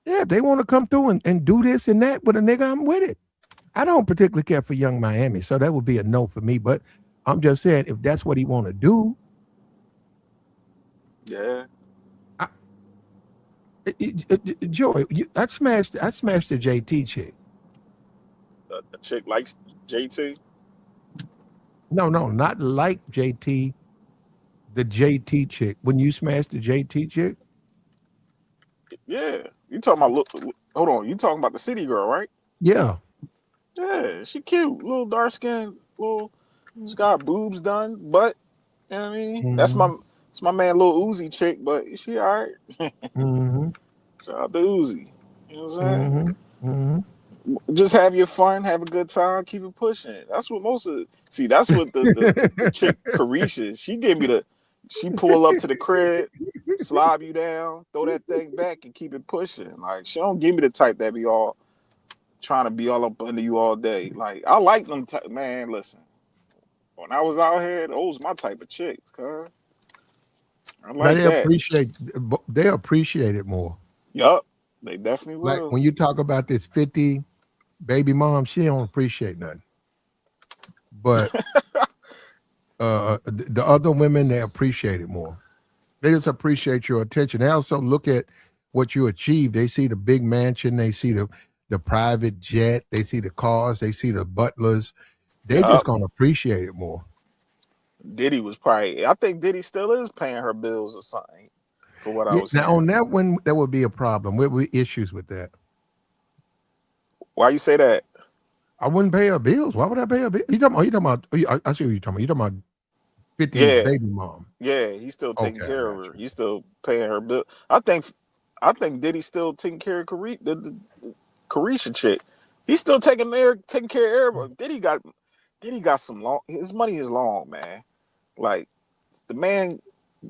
Yeah, if they want to come through and do this and that with a nigga, I'm with it. I don't particularly care for Young Miami, so that would be a no for me. But I'm just saying, if that's what he want to do, Yeah, I, Joy, I smashed the JT chick. a chick likes JT. No, no, not like JT, the JT chick. When you smashed the JT chick, Yeah, you talking about? Look, hold on. You talking about the city girl, right? yeah. Yeah, she cute, little dark skin, little. She's got boobs done, but you know what I mean. Mm-hmm. It's my man, little Uzi chick, but she all right. Mm-hmm. Shout out to Uzi. You know what I'm Mm-hmm. Mm-hmm. saying? Just have your fun, have a good time, keep it pushing. That's what most of. See, that's what the chick Carisha. She gave me the. She pull up to the crib, slob you down, throw that thing back, and keep it pushing. Like she don't give me the type that be all trying to be all up under you all day. Like I like them. Man, listen. When I was out here, those my type of chicks, cuz. I Now like that. they appreciate it more. Yup. They definitely Like will. when you talk about this 50 baby mom, she don't appreciate nothing. But the other women, they appreciate it more. They just appreciate your attention. They also look at what you achieve. They see the big mansion, they see the private jet, they see the cars, they see the butlers. They just Yup. gonna appreciate it more. Diddy was probably I think Diddy still is paying her bills or something, for what I Yeah, was now hearing. on that one, there would be a problem. With issues with that. Why you say that? I wouldn't pay her bills. Why would I pay her bills? You talking about? I see what you're talking about. You talking about 50's Yeah. baby mom? Yeah, he's still taking Okay, I care of got her. you. He's still paying her bill. I think Diddy's still taking care of the Carisha chick. He's still taking care of everybody. Diddy got some long. His money is long, man. Like the man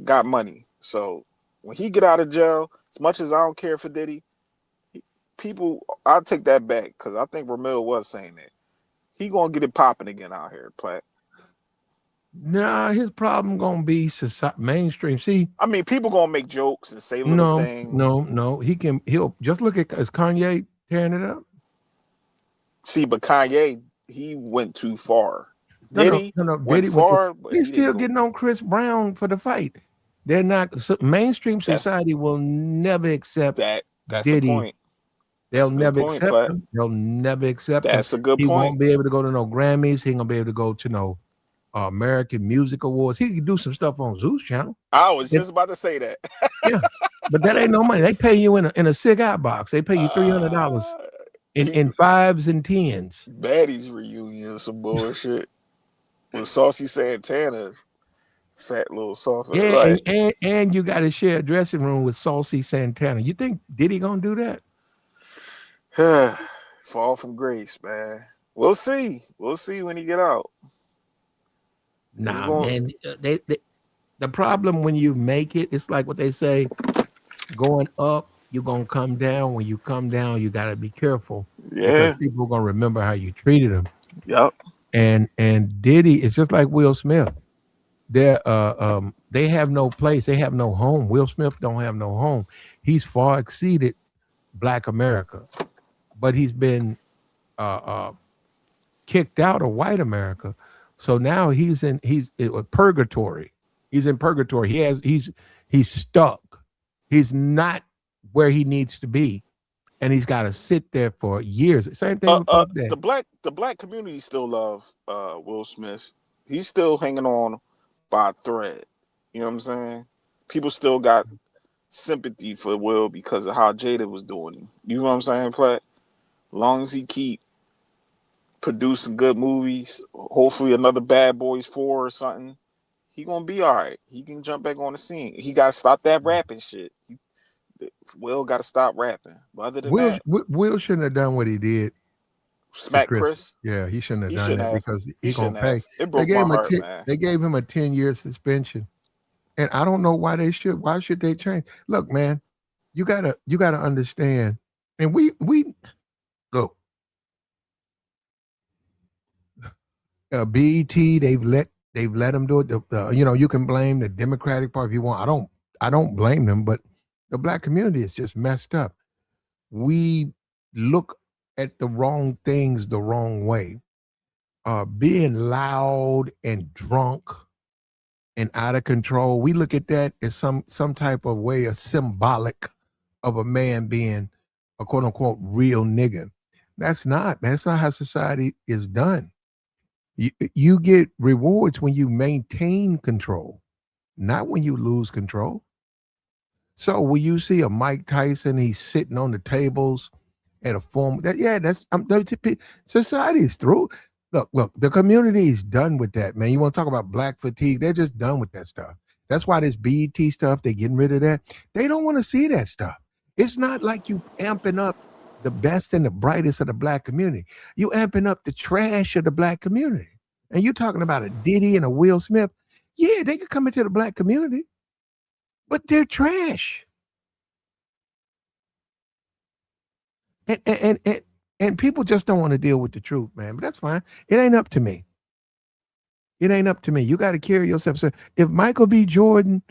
got money. So when he get out of jail, as much as I don't care for Diddy, people, I'll take that back because I think Ramil was saying that he gonna get it popping again out here, Platt. Nah, his problem gonna be society, mainstream. See, I mean, people gonna make jokes and say little no, things. no, no. He'll just look at is Kanye tearing it up. See, but Kanye, he went too far. No, no, Diddy no, no. went Diddy went to. far, but He's he didn't still go. getting on Chris Brown for the fight. They're not. Mainstream That's society will never accept that. That's a Diddy. point. They'll That's a good never point, accept Plat. him. They'll never accept him. That's a good He point. won't be able to go to no Grammys. He ain't gonna be able to go to no American Music Awards. He can do some stuff on Zeus channel. I was It, just about to say that. yeah, but that ain't no money. They pay you in a cigar box. They pay you $300 uh, in fives and tens. Baddies reunion, some bullshit with Saucy Santana, fat little soft. Yeah, Like, and you got to share a dressing room with Saucy Santana. You think Diddy gonna do that? fall from grace, man. We'll see. We'll see when he get out. It's Nah, going. man. The problem when you make it, it's like what they say: going up, you're gonna come down. When you come down, you gotta be careful because Yeah. people are gonna remember how you treated them. Yep. And Diddy, it's just like Will Smith. They have no place, they have no home. Will Smith don't have no home. He's far exceeded Black America, but he's been uh, uh, kicked out of white America. So now he's in purgatory. He's in purgatory. He's stuck. He's not where he needs to be, and he's got to sit there for years. Same thing with Puff Daddy. The black community still love Will Smith. He's still hanging on by a thread. You know what I'm saying? People still got sympathy for Will because of how Jada was doing him. You know what I'm saying, Platt? Long as he keep producing good movies, hopefully another Bad Boys 4 or something, he gonna be all right. He can jump back on the scene. He gotta stop that rapping shit. Will gotta stop rapping. But other than that, Will shouldn't have done what he did to smack Chris. Chris. Yeah, he shouldn't have He done shouldn't that have. because He he gonna shouldn't have. pay. It They broke gave my him a heart, 10, man. they gave him a 10-year suspension, and I don't know why they should. Why should they change? Look, man, you gotta understand. And we look, BET, they've let them do it. You can blame the Democratic Party if you want. I don't blame them, but the Black community is just messed up. We look at the wrong things the wrong way. Being loud and drunk and out of control, we look at that as some type of way of symbolic of a man being a quote unquote real nigga. That's not, man. That's not how society is done. You get rewards when you maintain control, not when you lose control. So when you see a Mike Tyson, he's sitting on the tables at a form that yeah, society is through. Look, the community is done with that, man. You want to talk about black fatigue? They're just done with that stuff. That's why this BET stuff, they're getting rid of that. They don't want to see that stuff. It's not like you amping up the best and the brightest of the black community. You amping up the trash of the black community. And you're talking about a Diddy and a Will Smith. Yeah, they could come into the black community, but they're trash. And people just don't want to deal with the truth, man. But that's fine. It ain't up to me. It ain't up to me. You got to carry yourself. So if Michael B. Jordan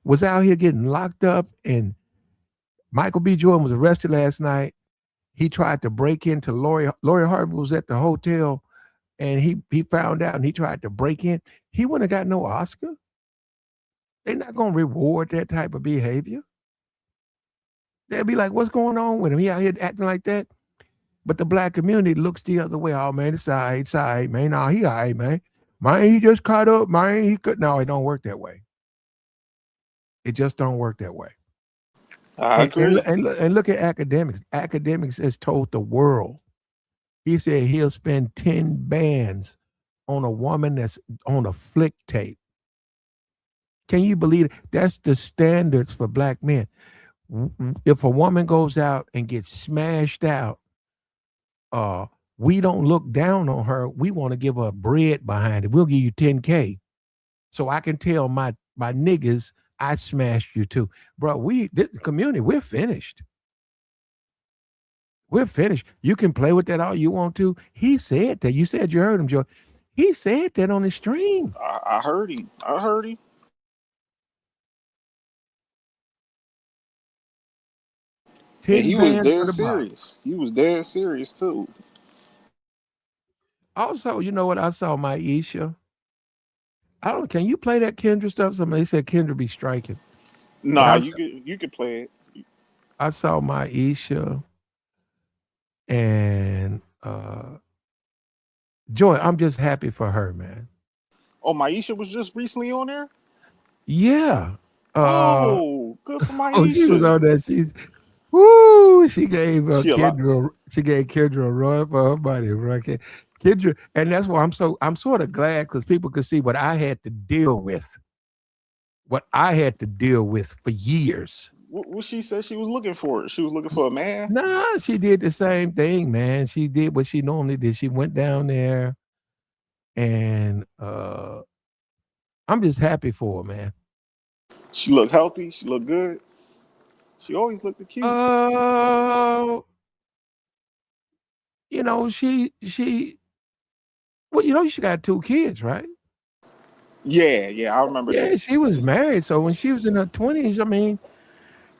was out here getting locked up and Michael B. Jordan was arrested last night, he tried to break into Lori Harvey was at the hotel and he found out and he tried to break in. He wouldn't have got no Oscar. They're not going to reward that type of behavior. They'll be like, what's going on with him? He out here acting like that. But the black community looks the other way. Oh man, it's all right, man. Nah, he all right, man. Man, he just caught up, man. He could no, it don't work that way. It just don't work that way. I And and, agree. and look at academics. Academics has told the world. He said he'll spend 10 bands on a woman that's on a flick tape. Can you believe it? That's the standards for black men. If a woman goes out and gets smashed out, uh, we don't look down on her. We want to give her bread behind it. We'll give you 10K. So I can tell my niggas I smashed you too. Bro, this community, we're finished. We're finished. You can play with that all you want to. He said that. You said you heard him, Joe. He said that on the stream. I heard him. I heard him. And 10 he was bands for dead the box. serious. He was dead serious too. Also, you know what? I saw Maisha. I don't. Can you play that Kendra stuff? Somebody said Kendra be striking, but Nah, you could play it. I saw Maisha and Joy. I'm just happy for her, man. Oh, Maisha was just recently on there. Yeah. Oh, good for Oh, she was Maisha. on that. Woo! She gave She a lot. Kendra. She gave Kendra a run for her money. Right? Kendra, and that's why I'm sort of glad because people could see what I had to deal with. What I had to deal with for years. What she said she was looking for? She was looking for a man. Nah, she did the same thing, man. She did what she normally did. She went down there and I'm just happy for her, man. She looked healthy. She looked good. She always looked cute. You know, she well, you know, she got 2 kids, right? Yeah, I remember Yeah, that. she was married. So when she was in her 20s, I mean,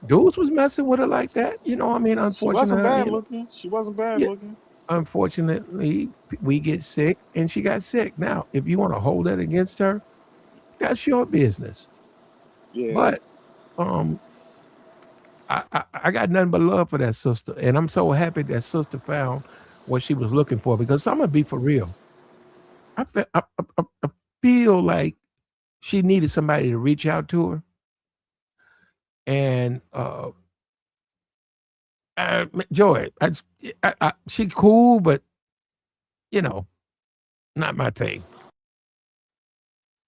dudes was messing with her like that. You know, I mean, She wasn't unfortunately, bad looking. She wasn't bad yeah, looking. unfortunately, we get sick and she got sick. Now, if you want to hold that against her, that's your business. Yeah. But I got nothing but love for that sister. And I'm so happy that sister found what she was looking for because I'm gonna be for real. I feel like she needed somebody to reach out to her. And Joy, she cool, but you know, not my thing.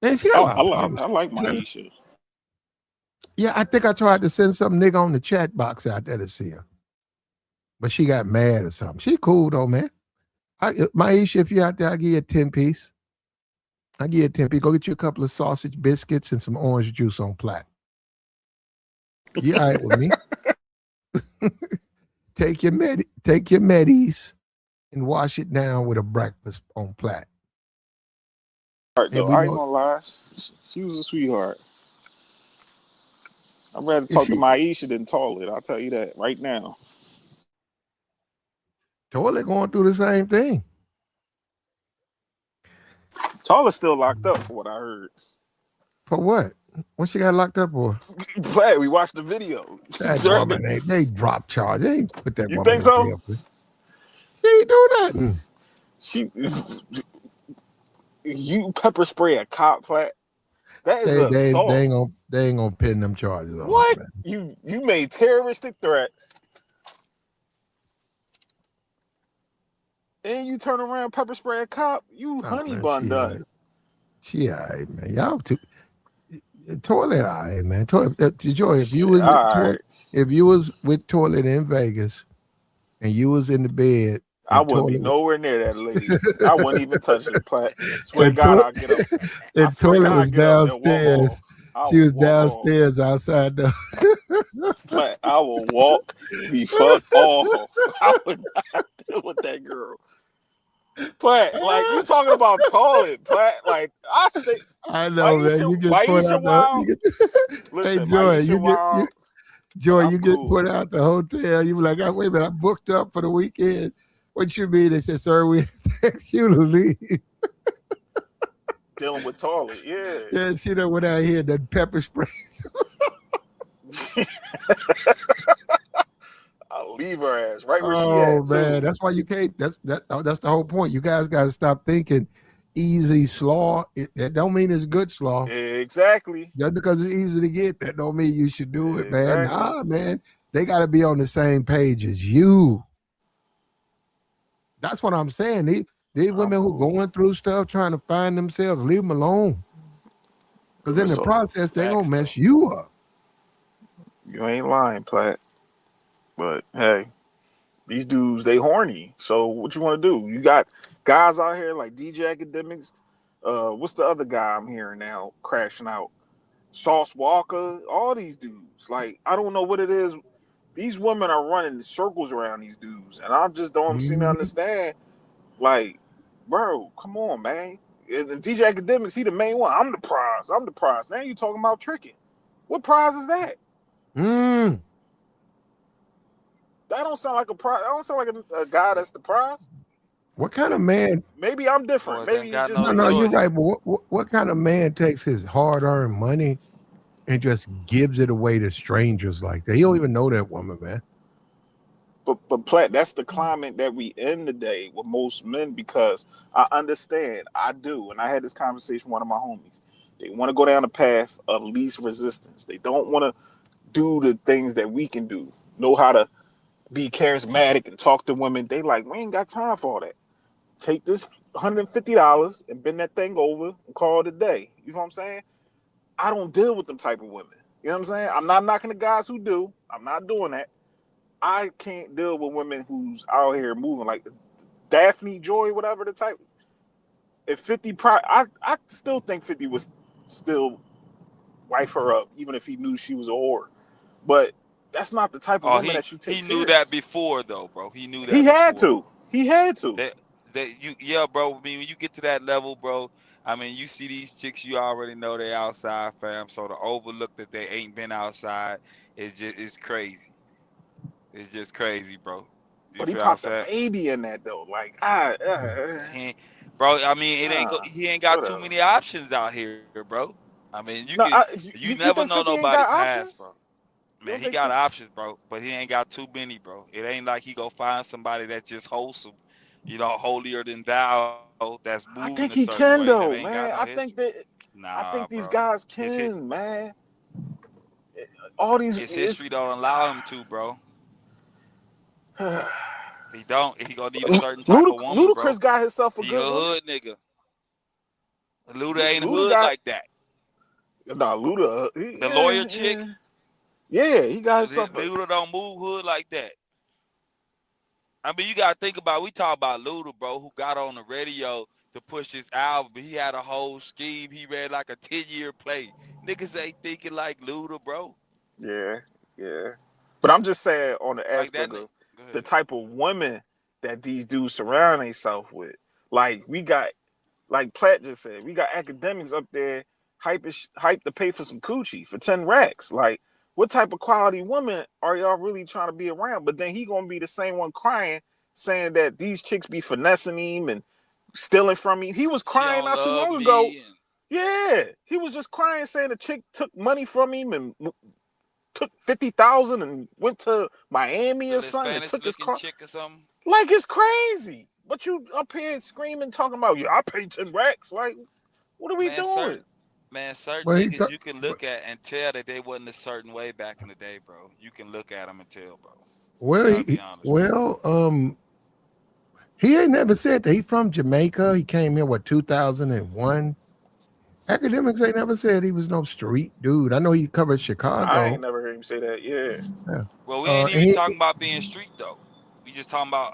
And she got a lot of problems. I like Maisha. Yeah, I think I tried to send some nigga on the chat box out there to see her, but she got mad or something. She cool though, man. Maisha, if you out there, I give you a 10-piece. I give you a 10-piece. Go get you a couple of sausage biscuits and some orange juice on plat. You all right with me? Take your medis and wash it down with a breakfast on plat. Though, I ain't gonna lie, she was a sweetheart. I'd rather talk to Maisha than Toilet. I'll tell you that right now. Toilet going through the same thing. Toilet's still locked up for what I heard. For what? What she got locked up for? Play. We watched the video. That woman, they dropped charge. They ain't put that you woman think so? in jail. She ain't do nothing. You pepper spray a cop, Plat. That is assault. They ain't gonna pin them charges on. What? You made terroristic threats, and you turn around pepper spray a cop. You honey bun done. She all right, man. Y'all too. Toilet, all right, man. Joy, if you was with Toilet in Vegas, and you was in the bed, I wouldn't be nowhere near that lady. I wouldn't even touch it. Plat. Swear to God, I'll get up. And Toilet was downstairs. She was downstairs outside the. Plat, I will walk the fuck off. I would not deal with that girl. Plat, like you talking about Toilet, Plat. Like I know, man. You get put out Listen, hey, Joy, you get cool. put out the hotel. You be like, oh, wait a minute, I booked up for the weekend. What you mean? They said, sir, we text you to leave. Dealing with Toilet, yeah. Yeah, she done went out here that pepper spray. I'll leave her ass right where she at. Oh man, that's why you can't. That's the whole point. You guys got to stop thinking easy slaw. That don't mean it's good slaw. Exactly. Just because it's easy to get, that don't mean you should do it, man. Nah, man. They got to be on the same page as you. That's what I'm saying. These women who going through stuff, trying to find themselves, leave them alone. Because in the process, they're going to mess you up. You ain't lying, Plat. But hey, these dudes, they horny. So what you want to do? You got guys out here like DJ Akademiks. What's the other guy I'm hearing now crashing out? Sauce Walker. All these dudes. Like, I don't know what it is. These women are running circles around these dudes. And I just don't seem to understand. Like, bro, come on, man. And DJ Akademiks, he the main one. I'm the prize. I'm the prize. Now you talking about tricking. What prize is that? Mm. That don't sound like a prize. That don't sound like a guy that's the prize. What kind of man? Maybe I'm different. Boys Maybe ain't he's got just no No, me. you're choice. right. But what kind of man takes his hard-earned money and just gives it away to strangers like that? He don't even know that woman, man. But Platt, that's the climate that we in today with most men, because I understand, I do, and I had this conversation with one of my homies. They want to go down the path of least resistance. They don't want to do the things that we can do. Know how to be charismatic and talk to women. They like, we ain't got time for all that. Take this $150 and bend that thing over and call it a day. You know what I'm saying? I don't deal with them type of women. You know what I'm saying? I'm not knocking the guys who do. I'm not doing that. I can't deal with women who's out here moving like Daphne Joy, whatever the type. If 50, I still think 50 was still wife her up, even if he knew she was a whore. But that's not the type of Oh, woman he that you take he knew that serious. before though, bro. He knew He that had before. to. He had to. That you yeah, bro. I mean, when you get to that level, bro. I mean, you see these chicks, you already know they outside, fam. So to overlook that they ain't been outside is just it's crazy. It's just crazy, bro. You But he feel what I'm popped a saying? baby in that though. Like, He, bro. I mean, he ain't got too whatever. many options out here, bro. I mean, No, you you, never you know think 50 ain't nobody got past, bro. options? You Man, don't he think got 50? options, bro, but he ain't got too many, bro. It ain't like he go find somebody that's just wholesome, holier than thou, that's moving a I think certain he way that can ain't though, got no man. I history. think that I Nah, think these bro. guys His his, can, man. All these his it's history don't allow him to, bro. He don't. He gonna need a certain type of woman, bro. Ludacris got himself a He a good woman. hood nigga. Luda ain't Luda hood got like that. Luda. The Yeah, lawyer chick, yeah. He got himself a. Luda don't move hood like that. I mean, you gotta think about. We talk about Luda, bro, who got on the radio to push his album. He had a whole scheme. He ran like a 10-year play. Niggas ain't thinking like Luda, bro. Yeah, yeah. But I'm just saying on the Like that. aspect of Go the ahead. type of women that these dudes surround themselves with. Like we got, like Platt just said, we got academics up there hype to pay for some coochie for 10 racks. Like, what type of quality woman are y'all really trying to be around? But then he gonna be the same one crying, saying that these chicks be finessing him and stealing from him. He was She crying don't not too love long ago. me. And Yeah, he was just crying, saying the chick took money from him and took 50,000 and went to Miami or little something and Spanish took his looking car. chick or something. Like, it's crazy. But you up here screaming, talking about, yeah, I paid 10 racks. Like, what are we Man, doing? certain But he niggas thought. you can look at and tell that they wasn't a certain way back in the day, bro. You can look at them and tell, bro. Well, Gotta be honest, bro. he ain't never said that. He from Jamaica. He came here what 2001. Academics ain't never said he was no street dude. I know he covered I ain't Chicago. never heard him say that. Yeah. Yeah. Well, we ain't And even talking about being street though. We just talking about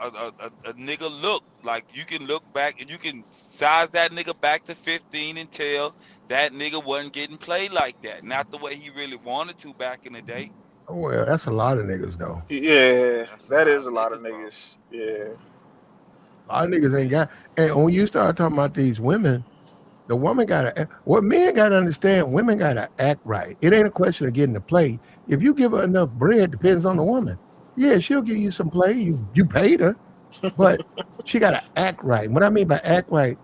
a nigga look. Like you can look back and you can size that nigga back to 15 and tell that nigga wasn't getting played like that. Not the way he really wanted to back in the day. well, that's a lot of niggas though. Yeah, That's a that lot is of a lot of niggas, bro. niggas. Yeah. A lot of niggas ain't got. And when you start talking about these women, the woman gotta. What men gotta understand, women gotta act right. It ain't a question of getting the play. If you give her enough bread, depends on the woman. Yeah, she'll give you some play. You paid her, but she gotta act right. What I mean by act right,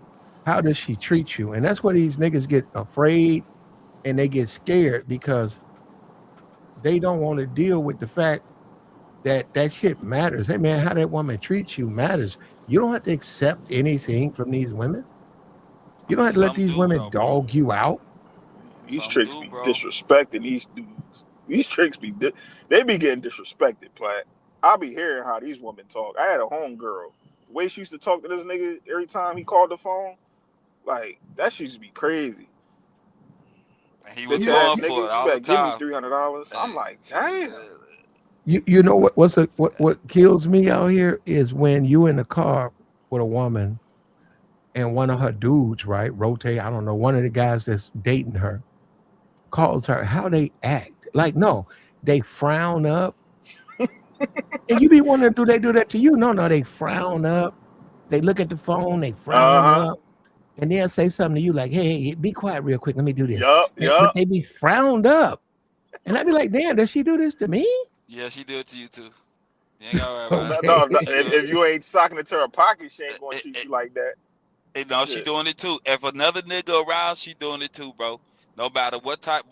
how does she treat you? And that's where these niggas get afraid and they get scared because they don't want to deal with the fact that that shit matters. Hey man, how that woman treats you matters. You don't have to accept anything from these women. I You don't mean, have to let some these do women though, bro. dog you out. These Some tricks do, be bro. disrespecting these dudes. These tricks they be getting disrespected, Platt. I be hearing how these women talk. I had a homegirl. The way she used to talk to this nigga every time he called the phone, like, that used to be crazy. And he was Bitch You know, ass going you, for nigga, it you all the better give me time. $300. I'm Hey, like, damn. you know what kills me out here is when you in the car with a woman and one of her dudes, right, rotate, I don't know, one of the guys that's dating her calls her, how they act. Like, no, they frown up. And you be wondering, do they do that to you? No, no, they frown up. They look at the phone, they Uh frown huh. up. and they'll say something to you like, "Hey, be quiet real quick. Let me do this," Yup, but yup. they be frowned up, and I'd be like, "Damn, does she do this to me?" Yeah, she do it to you too. You ain't gotta worry about No, it. Okay. no, no. She do If it. you ain't socking into her pocket, she ain't gonna It, treat it, you like that. no, she Shit. doing it too. If another nigga around, she doing it too, bro. No matter what type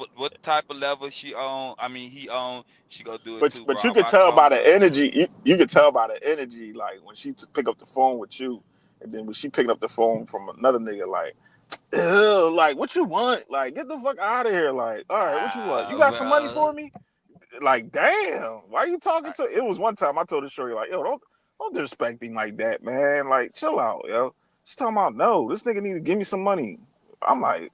of level she on, I mean he on, she gonna do it too, bro. But I you can watch tell by the homegirls do it. energy. You can tell by the energy, like when she pick up the phone with you, and then when she picking up the phone from another nigga, like, ew, like what you want? Like get the fuck out of here. Like, all right, what you want? You got some money Bro. for me? Like, damn, why you talking to? It was one time I told the shorty like, yo, don't disrespect him like that, man. Like, chill out, yo. She talking about no, this nigga need to give me some money. I'm like,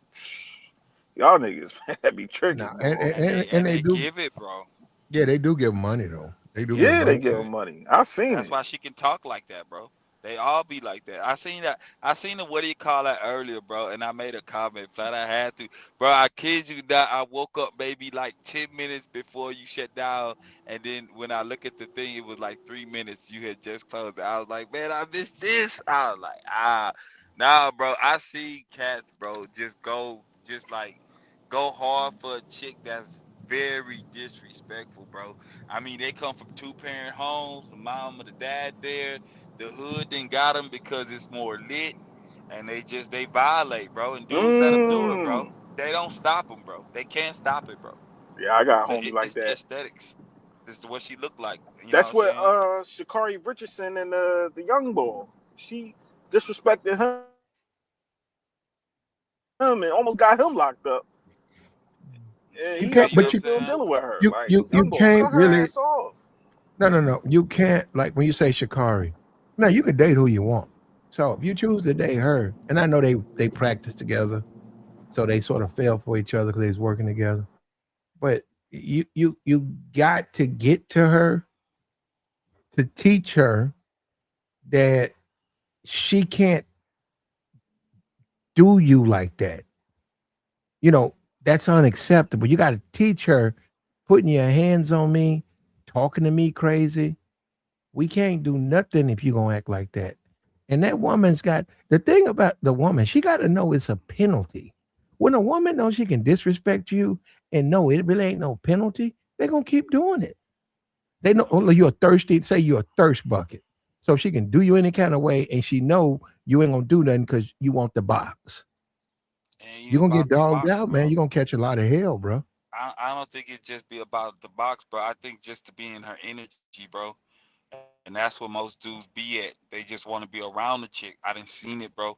y'all niggas man, be No, tricky, boy. and And they they do. give it, bro. Yeah, they do give money though. They do give Yeah, they money. give him money. I seen That's it. why she can talk like that, bro. They all be like that. I seen that. I seen the what do you call that earlier, bro. And I made a comment. Flat, I had to, bro. I kid you not. I woke up maybe like 10 minutes before you shut down, and then when I look at the thing, it was like 3 minutes. You had just closed. I was like, man, I missed this. I was like, nah, bro. I see cats, bro. Just like go hard for a chick that's very disrespectful, bro. I mean, they come from two-parent homes, the mom or the dad there. The hood then got them because it's more lit, and they violate, bro. And dudes let them do it, bro. Mm. They don't stop them, bro. They can't stop it, bro. Yeah, I got a But homie like it's the that. aesthetics. It's what she looked like. You know what That's I'm what saying? Shakari Richardson and the young boy. She disrespected him and almost got him locked up. And he up You there can't, You know still what but I'm dealing with saying? her. Like young you boy, cut can't her ass really. off. No. You can't like when you say Shikari. No, you can date who you want. So if you choose to date her, and I know they practice together, so they sort of fell for each other because they was working together. But you got to get to her to teach her that she can't do you like that. You know, that's unacceptable. You got to teach her putting your hands on me, talking to me crazy. We can't do nothing if you gonna act like that. And that woman's got the thing about the woman, she got to know it's a penalty. When a woman knows she can disrespect you and know it really ain't no penalty, they're gonna keep doing it. They know oh, you're a thirsty, say you're a thirst bucket. So she can do you any kind of way and she know you ain't gonna do nothing because you want the box. And you You're gonna get about the dogged box, out, man. bro. You're gonna catch a lot of hell, bro. I don't think it just be about the box, bro. I think just to be in her energy, bro. And that's what most dudes be at. They just want to be around the chick. I didn't seen it, bro.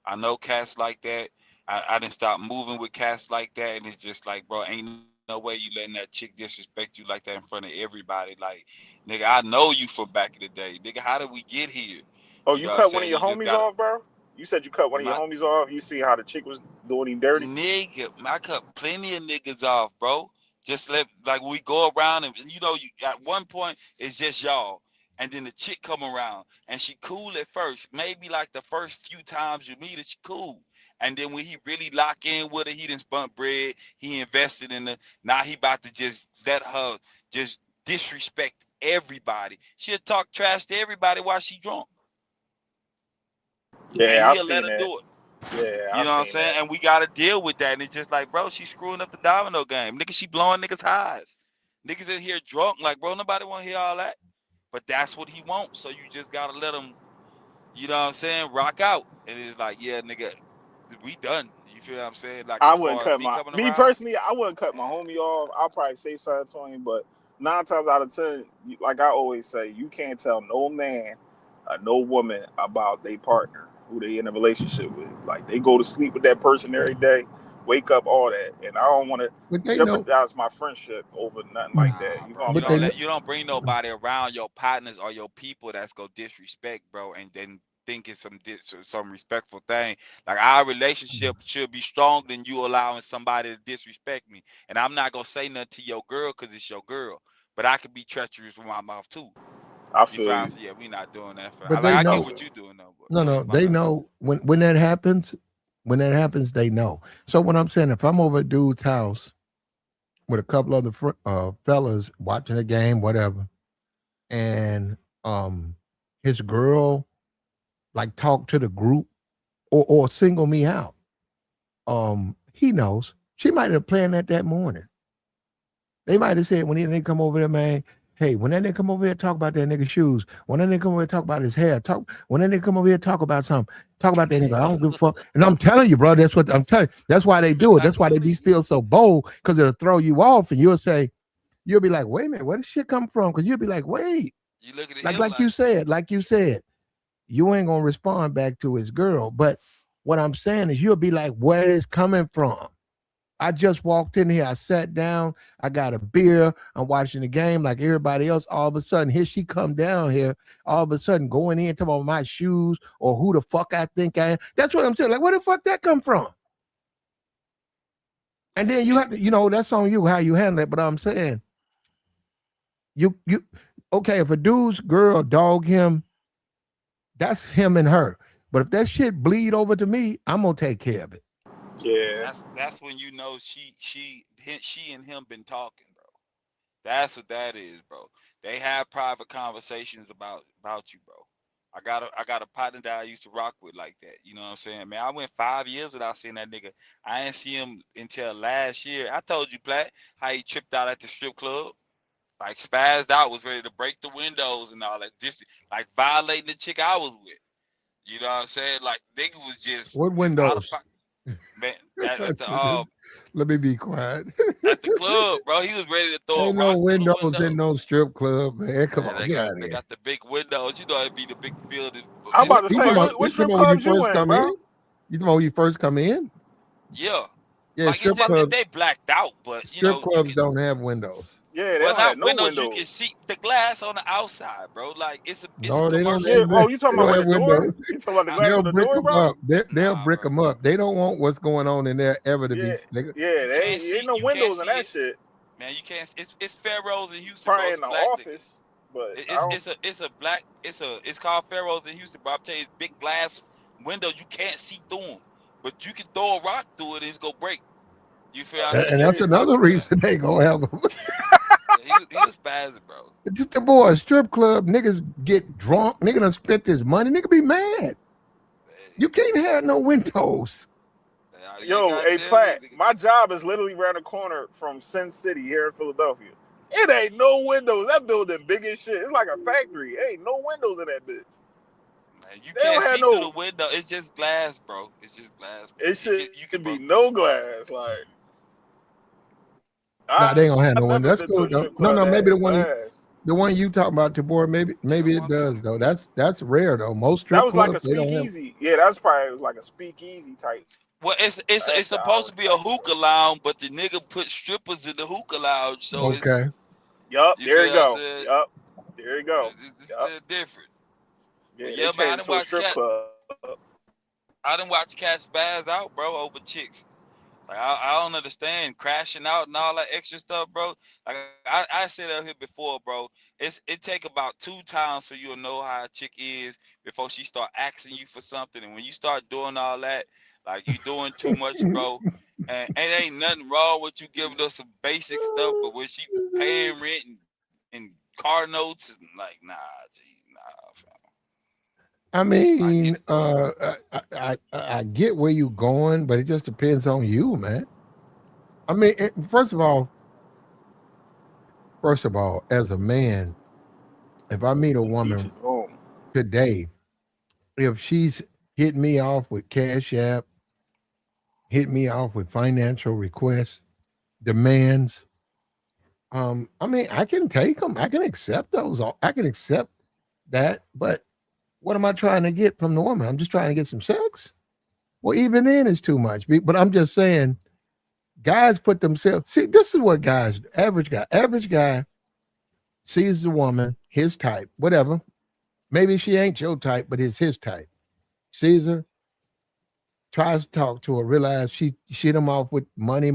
I know cats like that. I didn't stop moving with cats like that, and it's just like, bro, ain't no way you letting that chick disrespect you like that in front of everybody. Like, nigga, I know you from back in the day, nigga. How did we get here? You know Oh, what I'm you saying? cut You one of your just gotta homies off, bro? You said you cut one of my your homies off. You see how the chick was doing him dirty? nigga. I cut plenty of niggas off, bro. Just let like we go around and you at one point it's just y'all, and then the chick come around and she cool at first. Maybe like the first few times you meet her, she cool. And then when he really lock in with her, he done spent bread. He invested in her. Now he about to just let her just disrespect everybody. She'll talk trash to everybody while she drunk, and Yeah, I he'll let seen her that. do it. Yeah, You I know what I'm seen saying? that. And we gotta deal with that. And it's just like, bro, she's screwing up the domino game. Nigga, she blowing niggas highs. Niggas in here drunk, like, bro, nobody wanna hear all that. But that's what he wants. So you just gotta let him, you know what I'm saying, rock out. And it's like, yeah, nigga, we done. You feel what I'm saying? Like I as wouldn't far as cut me my coming me around, personally. I wouldn't cut my homie off. I'll probably say something to him, but 9 times out of 10, like I always say, you can't tell no man or no woman about their partner who they in a relationship with. Like they go to sleep with that person every day, wake up all that, and I don't want to But they know jeopardize my friendship over nothing like that. nah, You know bro. what I'm You but don't they saying? know let you don't bring nobody around your partners or your people that's go disrespect, bro, and then think it's some respectful thing. Like our relationship should be stronger than you allowing somebody to disrespect me. And I'm not gonna say nothing to your girl because it's your girl, but I could be treacherous with my mouth too. I You feel feel I you. say, yeah, we not doing that. but Like they I I get know feel what you. you doing though, but no, go no, ahead, my they bad. know when that happens, they know. So what I'm saying, if I'm over a dude's house with a couple other fellas watching the game, whatever, and his girl like talk to the group or single me out. He knows. She might have planned that morning. They might have said when they come over there, man. Hey, when that nigga come over here, talk about that nigga's shoes. When that nigga come over here, talk about his hair. When that nigga come over here, talk about something. Talk about that nigga. I don't give a fuck. And I'm telling you, bro, that's what I'm telling you. That's why they do it. That's why they feel so bold, because it'll throw you off, and you'll be like, wait a minute, where does shit come from? Because you'll be like, wait. You look at Like you said, you ain't gonna respond back to his girl. But what I'm saying is, you'll be like, where is coming from? I just walked in here. I sat down. I got a beer. I'm watching the game like everybody else. All of a sudden, here she come down here. All of a sudden, going in talking about my shoes or who the fuck I think I am. That's what I'm saying. Like, where the fuck that come from? And then you have to, that's on you how you handle it. But I'm saying, okay, if a dude's girl dog him, that's him and her. But if that shit bleed over to me, I'm gonna take care of it. Yeah, that's when you know she and him been talking, bro. That's what that is, bro. They have private conversations about you, bro. I got a partner that I used to rock with like that. You know what I'm saying? Man, I went 5 years without seeing that nigga. I didn't see him until last year. I told you, Platt, how he tripped out at the strip club. Like spazzed out, was ready to break the windows and all that. This like violating the chick I was with. You know what I'm saying? Like nigga was just What windows? out of pocket. Man, let me be quiet. At the club, bro, he was ready to throw Ain't a rock no through the windows window. in no strip club, man. Come Man, on, get out of they here. got the big windows. You know, it'd be the big building. I'm about to You say, talking about- what you strip talking about when clubs you in, bro? You talking about when you first come in? Yeah, Yeah, like strip it's just clubs. they blacked out, but Strip clubs don't have windows. Yeah, they well, don't have not no windows. windows. You can see the glass on the outside, bro. Like it's a No, they don't. commercial. Yeah. Oh, you talking They about don't with have the door? windows. You talking about the glass They'll on the brick door, them bro? up. They'll Nah, brick bro. them up. They don't want what's going on in there ever to Yeah, be. yeah. They ain't no windows in that it. shit. Man, you can't. It's Pharaohs in Houston, bro. Probably It's in the black niggas. office, but I don't. It's called Pharaohs in Houston, but I'll tell you, it's big glass windows. You can't see through them, but you can throw a rock through it and it's gonna break. You feel how this And that's another reason they gonna have them. Yeah, he was spazzing, bro. The boy, strip club, niggas get drunk. Nigga done spent this money. Nigga be mad. You can't have no windows. Yo, hey Platt, my job is literally around the corner from Sin City here in Philadelphia. It ain't no windows. That building big as shit. It's like a factory. Ain't no windows in that bitch. Man, you can't see through the window. It's just glass, bro. It's just glass. Bro. It should be no glass. Like, nah, they ain't gonna have no window. That's cool though. No, maybe the one you talking about, Tabor, maybe it does though. That's rare though. Most strip clubs, that was like a speakeasy. Yeah, that's probably like a speakeasy type. Well, it's supposed to be a hookah lounge, but the nigga put strippers in the hookah lounge, so okay. Yup, there you go. Yup, there you go. It's a little different. Yeah, man, I didn't watch strip club. I didn't watch cats spaz out, bro, over chicks. Like I don't understand crashing out and all that extra stuff, bro. Like I said out here before, bro. It take about 2 times for you to know how a chick is before she start asking you for something, and when you start doing all that, like you doing too much, bro. And it ain't nothing wrong with you giving us some basic stuff, but when she paying rent and car notes, and like, nah, fam. I mean, I get where you going, but it just depends on you, man. I mean, first of all, as a man, if I meet a woman today, if she's hit me off with Cash App, hit me off with financial requests, demands, I mean, I can take them. I can accept those. I can accept that, but what am I trying to get from the woman? I'm just trying to get some sex. Well, even then it's too much. But I'm just saying, guys put themselves. See, this is what guys. Average guy sees the woman, his type, whatever. Maybe she ain't your type, but it's his type. Sees her, tries to talk to her, realize she shit him off with money.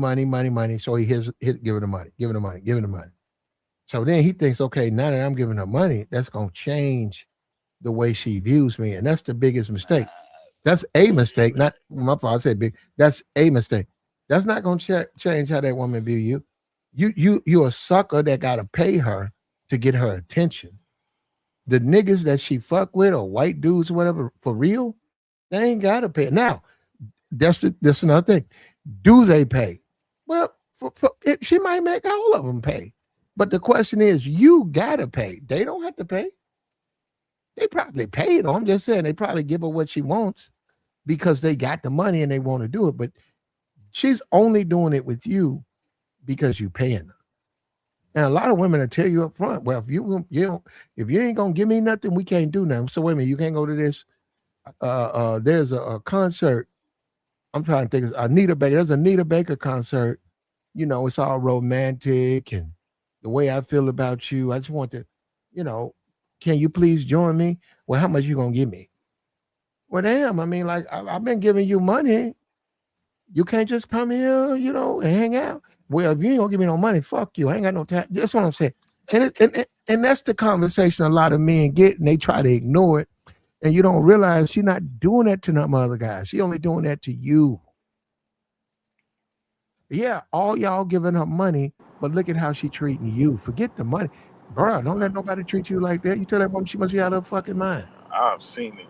So he give her the money. So then he thinks, okay, now that I'm giving her money, that's gonna change the way she views me, and that's the biggest mistake. That's a mistake, not my fault. I said big. That's a mistake. That's not going to change how that woman view you. You're a sucker that got to pay her to get her attention. The niggas that she fuck with, or white dudes or whatever, for real, They ain't gotta pay. Now, that's another thing. Do they pay? Well, she might make all of them pay. But the question is, you gotta pay. They don't have to pay. They probably pay it. I'm just saying they probably give her what she wants because they got the money and they want to do it. But she's only doing it with you because you paying her. And a lot of women will tell you up front, well, if you ain't gonna give me nothing, we can't do nothing. So wait a minute, you can't go to this. There's a concert. I'm trying to think. Of Anita Baker. There's a Anita Baker concert. You know, it's all romantic and the way I feel about you. I just want to, can you please join me? Well, how much you gonna give me? Well, damn. I mean, like I've been giving you money. You can't just come here, and hang out. Well, if you ain't gonna give me no money, fuck you. I ain't got no time. That's what I'm saying. And that's the conversation a lot of men get, and they try to ignore it. And you don't realize she's not doing that to none other guys. She only doing that to you. Yeah, all y'all giving her money, but look at how she treating you. Forget the money. Bro, don't let nobody treat you like that. You tell that woman she must be out of her fucking mind. I've seen it.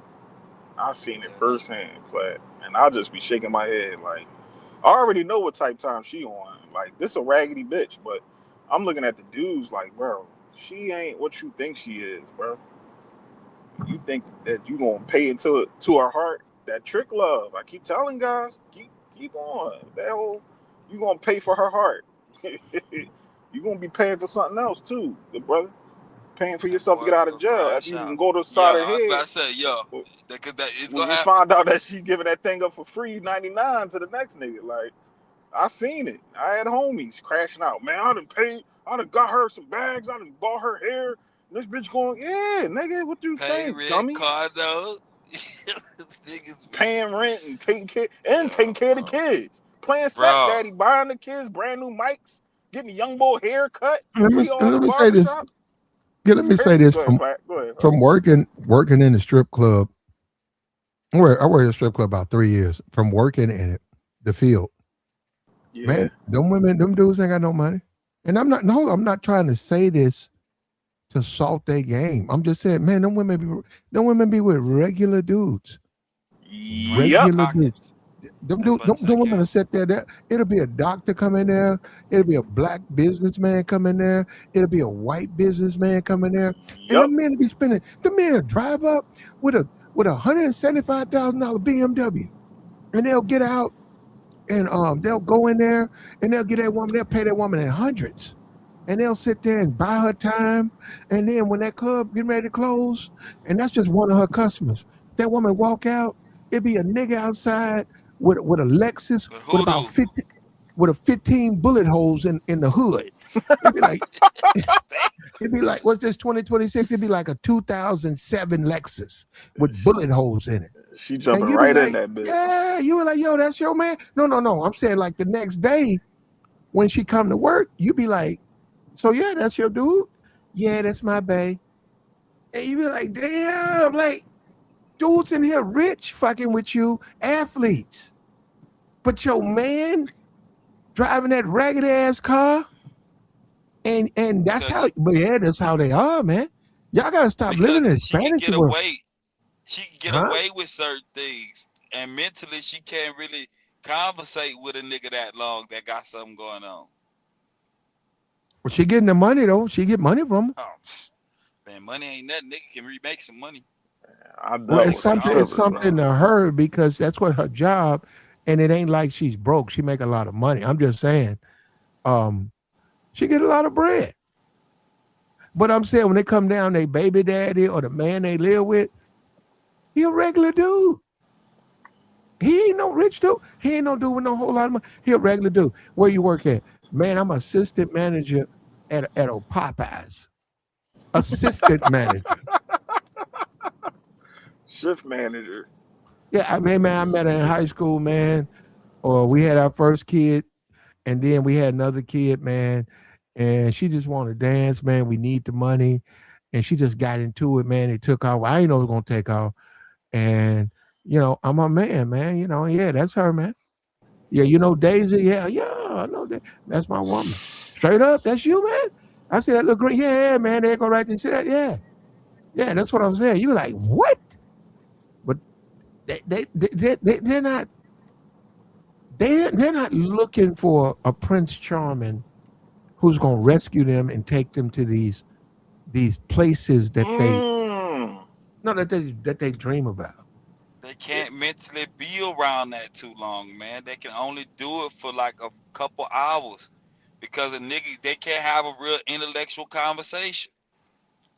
I've seen it firsthand, Platt. And I'll just be shaking my head like, I already know what type time she on. Like, this a raggedy bitch, but I'm looking at the dudes like, bro, she ain't what you think she is, bro. You think that you gonna pay into to her heart? That trick love. I keep telling guys, keep on. That whole, you gonna pay for her heart. You gonna be paying for something else too, good brother. Paying for yourself to get out of jail. After you can go to the side of her head. I said, When you find out that she giving that thing up for free, 99 to the next nigga. Like, I seen it. I had homies crashing out. Man, I done got her some bags. I done bought her hair. This bitch going, yeah, nigga, what do you think, dummy? Car though. Paying rent and taking care of the kids. Playing stepdaddy, buying the kids brand new mics, getting a young boy haircut. Let me say this. Yeah, let me say this from working in the strip club. I worked in a strip club about 3 years. From working in it, the field. Yeah. Man, them dudes ain't got no money. And I'm not trying to say this to salt their game. I'm just saying, man, them women be with regular dudes. Regular dudes. Them women will sit there. It'll be a doctor come in there. It'll be a black businessman come in there. It'll be a white businessman come in there. And the men will be spending. The men will drive up with a $175,000 BMW, and they'll get out and they'll go in there and they'll get that woman. They'll pay that woman in hundreds, and they'll sit there and buy her time. And then when that club getting ready to close, and that's just one of her customers, that woman walk out. It'd be a nigga outside with a Lexus with about 15 bullet holes in the hood. It'd be like, what's this, 2026? It'd be like a 2007 Lexus with bullet holes in it. She jumping right in that bitch. Yeah, you were like, yo, that's your man. No. I'm saying like the next day when she come to work, you be like, so yeah, that's your dude? Yeah, that's my bae. And you be like, damn, like, dudes in here rich fucking with you, athletes. But your man driving that ragged ass car, and that's that's how they are, man. Y'all gotta stop living in fantasy world. She can get away with certain things, and mentally she can't really conversate with a nigga that long that got something going on. Well, she getting the money though. She get money from him. Oh, man, money ain't nothing. Nigga can remake some money. Well, it's something to her because that's what her job, and it ain't like she's broke. She make a lot of money. I'm just saying, she get a lot of bread. But I'm saying when they come down, they baby daddy or the man they live with, he a regular dude. He ain't no rich dude. He ain't no dude with no whole lot of money. He a regular dude. Where you work at? Man, I'm assistant manager at a Popeyes. Assistant manager. Shift manager. Yeah, I met her in high school, man. Or we had our first kid, and then we had another kid, man. And she just wanted to dance, man. We need the money. And she just got into it, man. It took off. I didn't know it was going to take off. And, I'm her man. Yeah, that's her, man. Yeah, Daisy. Yeah, I know that. That's my woman. Straight up, that's you, man. I said, that look great. Yeah, man. They go right there and say that. Yeah. Yeah, that's what I'm saying. You were like, what? But They're not they're not looking for a Prince Charming who's gonna rescue them and take them to these places that they Mm. no that they dream about. They can't mentally be around that too long, man. They can only do it for like a couple hours because a nigga they can't have a real intellectual conversation.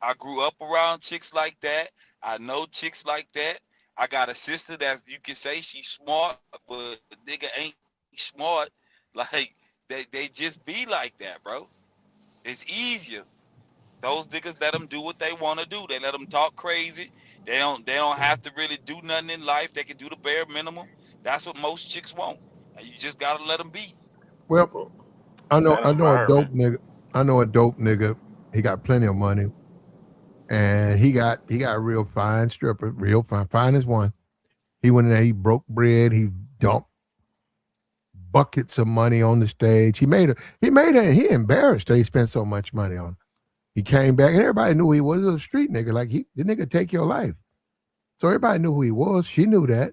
I grew up around chicks like that. I know chicks like that. I got a sister that you can say she's smart, but nigga ain't smart. Like they just be like that, bro. It's easier. Those niggas let them do what they want to do. They let them talk crazy. They don't have to really do nothing in life. They can do the bare minimum. That's what most chicks want. And you just gotta let them be. Well, That I know a dope environment. nigga. I know a dope nigga. He got plenty of money, and he got a real fine stripper, real fine as one. He went in there. He broke bread. He dumped buckets of money on the stage. He made her. He embarrassed her. He spent so much money on her. He came back, and everybody knew he was a street nigga. Like the nigga take your life. So everybody knew who he was. She knew that.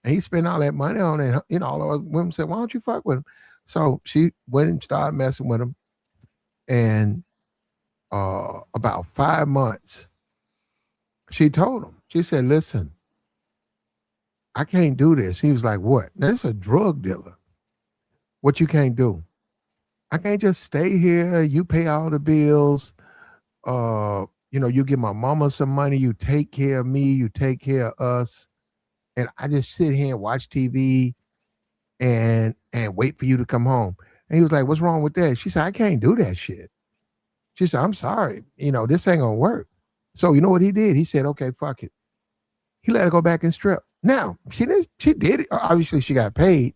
And he spent all that money on it. You know, all of us women said, why don't you fuck with him? So she went and started messing with him. And about 5 months, she told him, she said, listen, I can't do this. He was like, what? Now, this is a drug dealer. What you can't do? I can't just stay here. You pay all the bills. You give my mama some money. You take care of me. You take care of us. And I just sit here and watch TV and wait for you to come home. And he was like, what's wrong with that? She said, I can't do that shit. She said, I'm sorry. This ain't gonna work. So you know what he did? He said, okay, fuck it. He let her go back and strip. Now, she did it. Obviously she got paid,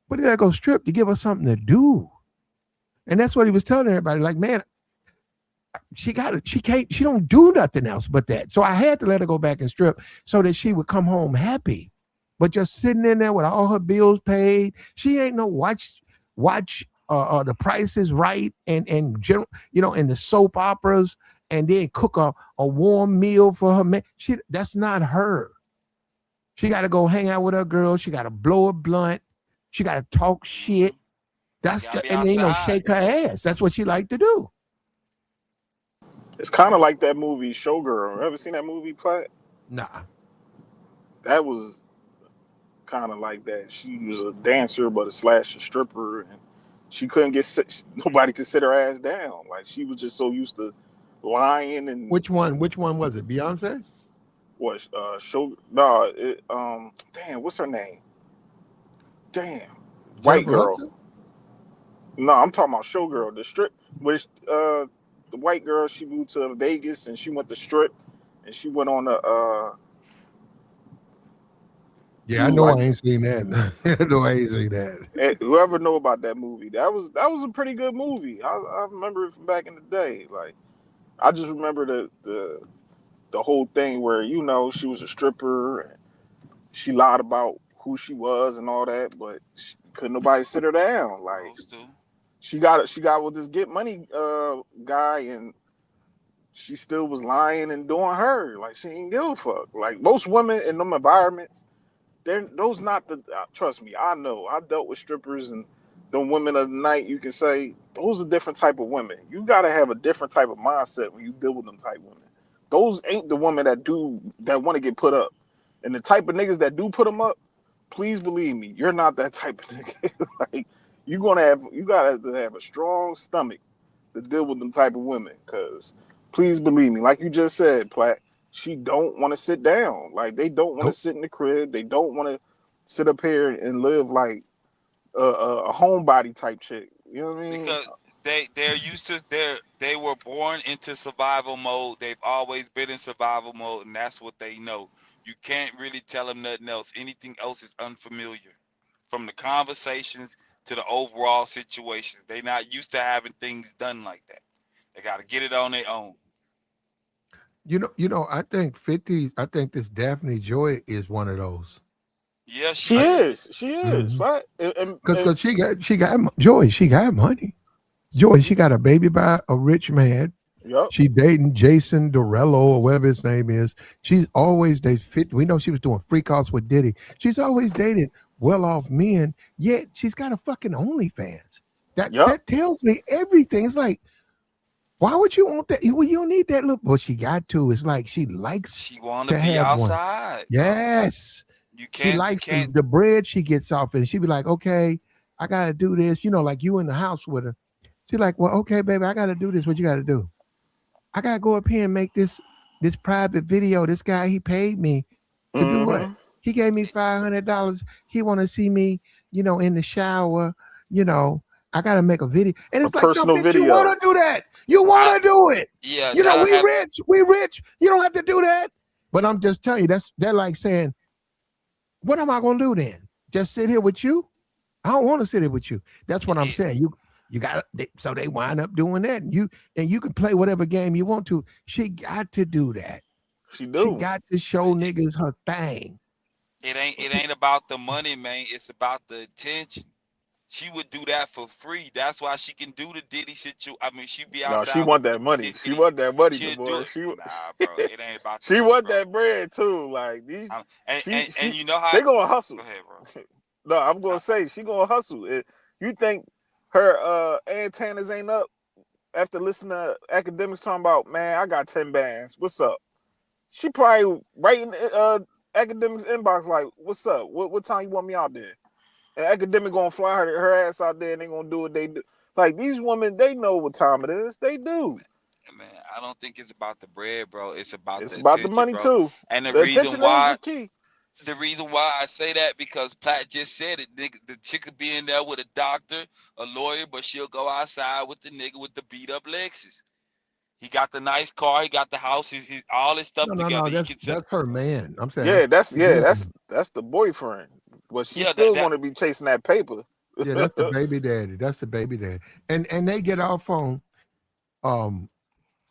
but he let her go strip to give her something to do. And that's what he was telling everybody. Like, man, she don't do nothing else but that. So I had to let her go back and strip so that she would come home happy. But just sitting in there with all her bills paid, she ain't no watch the Price is Right and general, in the soap operas, and then cook a warm meal for her man. That's not her. She got to go hang out with her girl. She got to blow a blunt. She got to talk shit. That's Gotta be and then outside. shake her ass. That's what she like to do. It's kind of like that movie Showgirl. Ever seen that movie, Platt? Nah. That was kind of like that. She was a dancer, but a stripper, and she couldn't nobody could sit her ass down. Like she was just so used to lying and Which one? Which one was it? Beyonce? what? Show no. Damn, what's her name? Damn, white Jennifer girl. Hudson? No, I'm talking about Showgirl. The strip, which the white girl, she moved to Vegas and she went to strip, and she went on the Yeah, I do know like I ain't seen that. I know I ain't seen that. whoever know about that movie. That was a pretty good movie. I remember it from back in the day. Like I just remember the whole thing where she was a stripper and she lied about who she was and all that, but couldn't nobody sit her down. Like Supposed to. she got with this get money guy, and she still was lying and doing her. Like she didn't give a fuck. Like most women in them environments, those not the trust me. I know. I dealt with strippers and the women of the night. You can say those are different type of women. You got to have a different type of mindset when you deal with them type women. Those ain't the women that want to get put up, and the type of niggas that do put them up. Please believe me, you're not that type of nigga. Like you gotta have a strong stomach to deal with them type of women. Cause please believe me, like you just said, Platt, she don't want to sit down. Like they don't want to Nope. sit in the crib. They don't want to sit up here and live like a homebody type chick. You know what I mean? Because they're used to they were born into survival mode. They've always been in survival mode, and that's what they know. You can't really tell them nothing else. Anything else is unfamiliar. From the conversations to the overall situation, they're not used to having things done like that. They got to get it on their own. I think this Daphne Joy is one of those. Yeah, She she I, is. is. She is. Right? cause she got Joy. She got money. Joy. She got a baby by a rich man. Yep. She dating Jason Derulo or whatever his name is. She's always they fit. We know she was doing freakoffs with Diddy. She's always dated well-off men. Yet she's got a fucking OnlyFans. Yep. That tells me everything. It's like, why would you want that? Well, you don't need that look. Well, she got to. It's like she likes She want to to be have one. outside. Yes. You She can't. likes You can't. the bread she gets off, and she be like, okay, I gotta do this. You know, like you in the house with her. She's like, well, okay, baby, I gotta do this. What you gotta do? I gotta go up here and make this private video. This guy, he paid me to do what? Mm-hmm. He gave me $500. He want to see me, in the shower. You know, I gotta make a video, and A it's like, yo, personal bitch, you want video. to do that? You want to do it? Yeah, You know, that'll we have. rich, we rich. You don't have to do that. But I'm just telling you, they're like saying, what am I gonna do then? Just sit here with you? I don't want to sit here with you. That's what I'm saying. You got so they wind up doing that, and you can play whatever game you want to. She got to do that. She She do. got to show niggas her thing. It ain't about the money, man. It's about the attention. She would do that for free. That's why she can do the Diddy situation. I mean, she be No, she outside want with that money. She Diddy. want that money, She'll do Tabor. it. Nah, bro. It ain't about the She money, want bro. that bread too. Like these, And you know how? they gonna hustle. Go ahead, bro. No, I'm gonna say she gonna hustle. You think her antennas ain't up after listening to academics talking about, man, I got 10 bands. What's up? She probably writing academics inbox like, what's up? What time you want me out there? And academic gonna fly her ass out there and they gonna do what they do. Like these women, they know what time it is. They do. Man, I don't think it's about the bread, bro. It's about It's the about the attention, money bro. too. And The attention is the key. the reason why I say that because Platt just said it. Nigga, the chick could be in there with a doctor, a lawyer, but she'll go outside with the nigga with the beat up Lexus. He got the nice car, he got the house, all his stuff No. together. He can say, That's her man. I'm saying Yeah, that's that's the boyfriend. But she yeah, still that want to be chasing that paper. yeah, that's the baby daddy. That's the baby daddy. And they get off on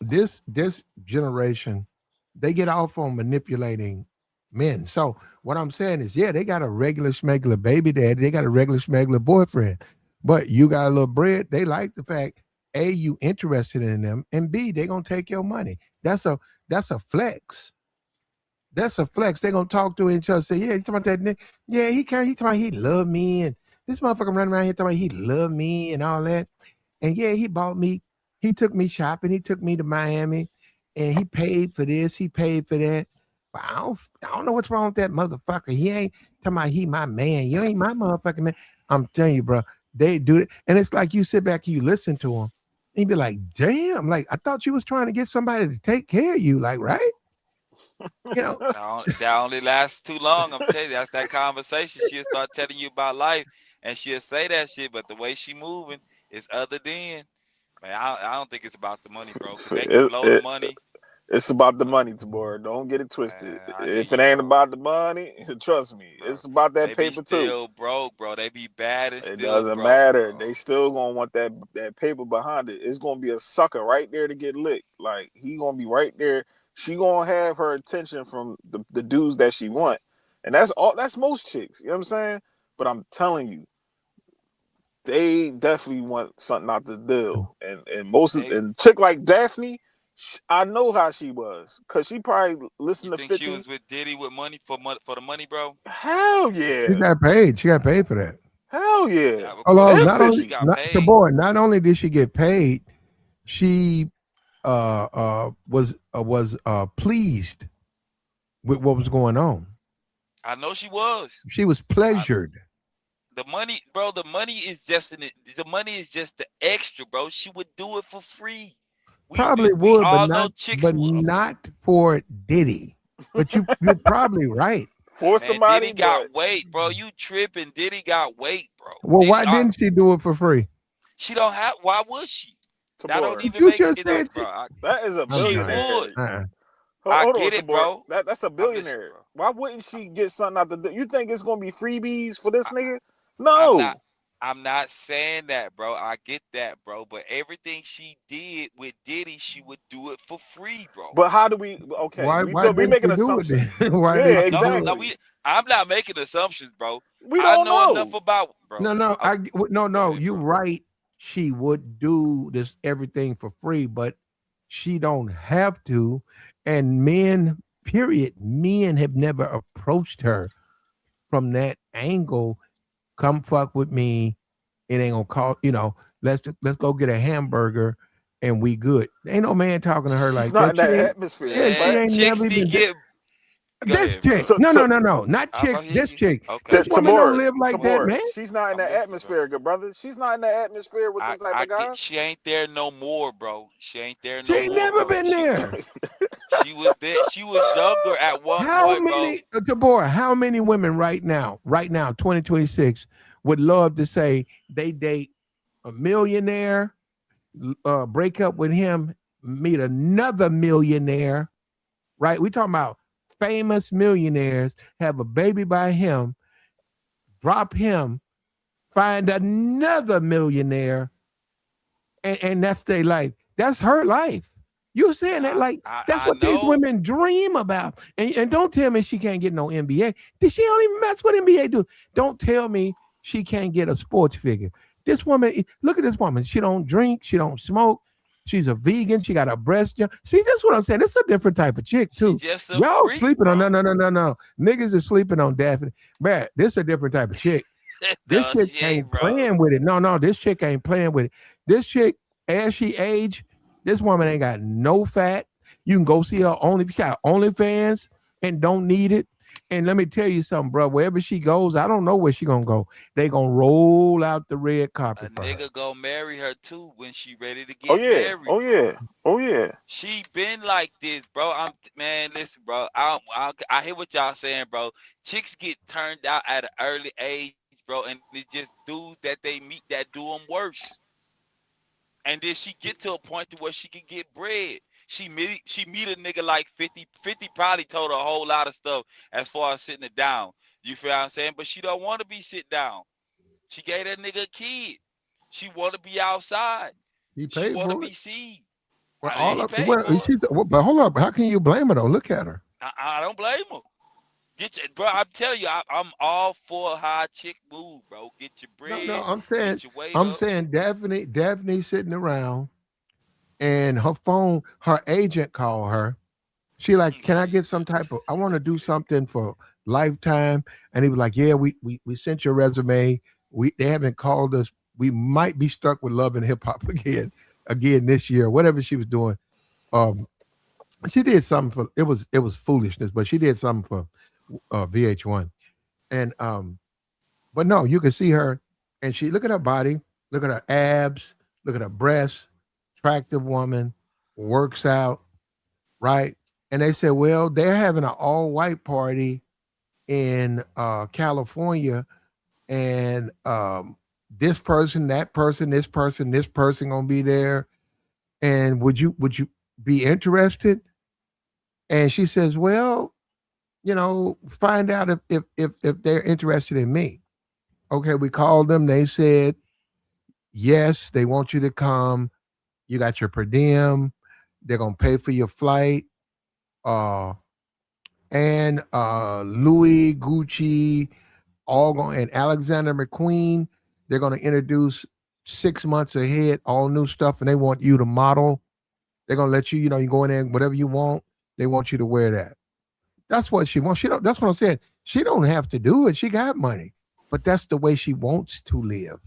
this generation, they get off on manipulating men. So what I'm saying is, yeah, they got a regular schmegular baby daddy, they got a regular schmegular boyfriend, but you got a little bread. They like the fact, A, you interested in them, and B, they gonna take your money. That's a flex. That's a flex. They gonna talk to each other, say, yeah, you talking about that nigga? Yeah, he talking about he love me, and this motherfucker running around here talking about he love me and all that. And yeah, he bought me, he took me shopping, he took me to Miami, and he paid for this, he paid for that. But I don't know what's wrong with that motherfucker. He ain't talking about he my man. You ain't my motherfucking man. I'm telling you, bro, they do it. And it's like you sit back and you listen to him, and you be like, damn, like I thought you was trying to get somebody to take care of you, like, right? You know, that only lasts too long. I'm telling you, that's that conversation. She'll start telling you about life and she'll say that shit, but the way she moving is other than. Man, I don't think it's about the money, bro. Cause they can blow the money. It's about the money, Tabor. Don't get it twisted. Man, I hear If you, it ain't bro. about the money, trust me, Bro, it's about that they be paper too. still broke, bro. They be bad and It still doesn't broke, matter. bro. They still gonna want that paper behind it. It's gonna be a sucker right there to get licked. Like he gonna be right there. She gonna have her attention from the dudes that she want, and that's all. That's most chicks. You know what I'm saying? But I'm telling you, they definitely want something out the deal. And most of They, and chick like Daphne, I know how she was because she probably you listened to think she 50. was with Diddy with money for the money, bro? Hell she yeah, got paid. She got paid for that. hell yeah, Yeah, of Although course and not she only 50. got not the paid. boy, not only did she get paid, she was pleased with what was going on. I know she was. She was I, pleasured. the money, bro. The money is just in it. The money is just the extra, bro. She would do it for free. Probably We would, all know chicks but would. not for Diddy. But you're probably right. For Man, somebody, Diddy but got weight, bro. You tripping? Diddy got weight, bro. Well, Diddy, why didn't she do it for free? she don't have. Why would she? That don't Tabor, But even you make just it up, said bro. that is a I'm She not. would. billionaire. Uh-uh. I Hold on, get it, Tabor. bro. That's a I'm listening, billionaire. bro. Why wouldn't she get something out the? You think it's gonna be freebies for this I, nigga? I'm not. No. I'm not saying that, bro. I get that, bro. But everything she did with Diddy, she would do it for free, bro. But how do we? Okay, Why we didn't making she do it assumptions. then? Why Yeah, didn't she No, do no, it? exactly. I'm not making assumptions, bro. We I don't know enough know. about, bro. No, Go no, ahead, you're bro. right. She would do this everything for free, but she don't have to. And men, period, men have never approached her from that angle. Come fuck with me. It ain't gonna call, let's go get a hamburger and we good. Ain't no man talking to her She's like not that. in She that ain't, atmosphere, yeah, she Man, Plat. ain't chicks never be even. get. Go This ahead, bro. chick, So, no, no, so no, no, not I'm gonna chicks. hear This you. chick, Okay. this woman don't Tabor, live like that, Tabor, man. she's not in I'm that listening, bro. atmosphere, good brother. She's not in that atmosphere with them type I of get guys. she ain't there no more, bro. She ain't there She no ain't more, never bro. been there. She was there. She was younger at one How point, bro. many, Deborah, how many women right now, 2026, would love to say they date a millionaire, break up with him, meet another millionaire, right? We talking about famous millionaires, have a baby by him, drop him, find another millionaire, and that's their life. That's her life. You saying that like that's I what these know. women dream about. And don't tell me she can't get no NBA. She don't even mess what NBA do. Don't tell me she can't get a sports figure. This woman, look at this woman. She don't drink. She don't smoke. She's a vegan. She got a breast jump. See, that's what I'm saying. This is a different type of chick She too. just a Y'all freak, sleeping on bro. no. Niggas is sleeping on Daphne. Man, this is a different type of chick. This No, chick she ain't, ain't bro. playing with it. No, this chick ain't playing with it. This chick, as she age, this woman ain't got no fat. You can go see her only she got OnlyFans and don't need it. And let me tell you something, bro. Wherever she goes, I don't know where she gonna go. They gonna roll out the red A carpet for her. nigga gonna marry her too when she ready to Oh get yeah, married, oh bro. yeah, oh yeah. She been like this, bro. Man. Listen, bro. I hear what y'all saying, bro. Chicks get turned out at an early age, bro, and it's just dudes that they meet that do them worse. And then she get to a point to where she can get bread. She meet a nigga like 50. 50 probably told her a whole lot of stuff as far as sitting it down. You feel what I'm saying? But she don't want to be sit down. She gave that nigga a kid. She want to be outside. He She paid want to for be it. seen. Well, I mean, all he of paid well, for it. but hold up. How can you blame her though? Look at her. I don't blame her. Get your bro. I'm telling you, I'm all for how a chick move, bro. Get your No, bread, I'm saying, get your weight I'm up. saying Daphne sitting around and her phone, her agent called her. She like, can I get some type of? I want to do something for Lifetime, and he was like, yeah, we sent your resume. They haven't called us. We might be stuck with Love and Hip Hop again this year. Whatever she was doing, um, she did something for it was foolishness, but she did something for VH1, and but no, you can see her, and she look at her body, look at her abs, look at her breasts, attractive woman, works out, right? And they said, well, they're having an all-white party in California, and this person, that person, this person gonna be there. And would you be interested? And she says, well, find out if they're interested in me. Okay, we called them. They said yes, they want you to come. You got your per diem. They're gonna pay for your flight. Uh, and Louis, Gucci, all going and Alexander McQueen. They're going to introduce 6 months ahead all new stuff, and they want you to model. They're going to let you, you go in there, whatever you want. They want you to wear that. That's what she wants. She don't. That's what I'm saying. She don't have to do it. She got money, but that's the way she wants to live,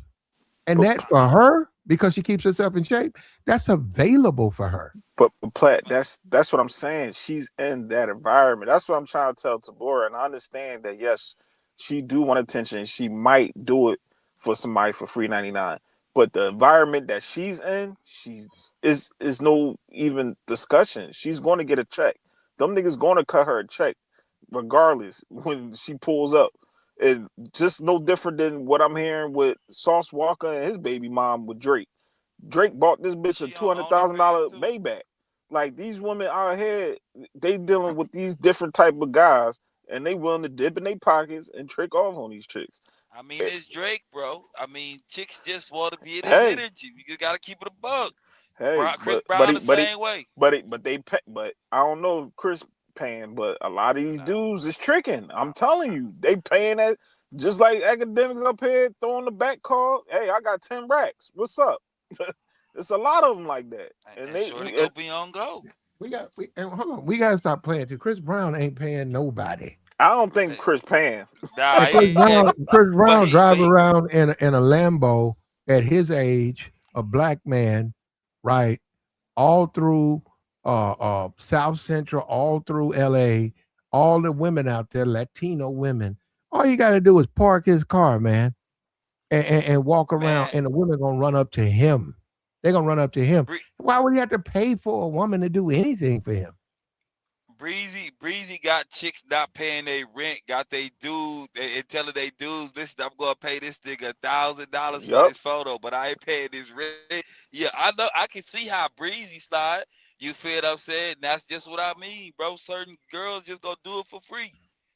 and But that for her because she keeps herself in shape. That's available for her. but Platt, that's what I'm saying. She's in that environment. That's what I'm trying to tell Tabora. And I understand that yes, she do want attention. She might do it for somebody for free 99. But the environment that she's in, she's is no even discussion. She's going to get a check. Them niggas going to cut her a check regardless when she pulls up. And just no different than what I'm hearing with Sauce Walker and his baby mom with Drake. Drake bought this bitch a She two on hundred thousand OnlyFans dollar too. Maybach. Like these women out here, they dealing with these different type of guys, and they willing to dip in their pockets and trick off on these chicks. I mean, it's Drake, bro. I mean, chicks just want to be in his Hey, energy. You just gotta keep it a bug. hey, Chris but Brown he, the but he, same way. but they pay, but I don't know if Chris paying, but a lot of these Nah, dudes is tricking. I, I'm telling you, they paying that just like academics up here throwing the back call. Hey, I got 10 racks. What's up? It's a lot of them like that, and And they Shorty go beyond go. And hold on, we gotta stop playing too. Chris Brown ain't paying nobody. I don't think Eh, Chris paying. Nah, yeah, Chris but Brown driving he around in a Lambo at his age, a black man, right? All through South Central, all through LA, all the women out there, Latino women. All you gotta do is park his car, man, and walk around, man, and the women gonna run up to him. They're gonna run up to him. Bree- Why would he have to pay for a woman to do anything for him? Breezy got chicks not paying their rent, got they dudes and telling they dudes, listen, I'm gonna pay this nigga $1,000 for Yup. this photo, but I ain't paying this rent. Yeah, I know. I can see how Breezy slide. You feel what I'm saying? That's just what I mean, bro. Certain girls just gonna do it for free.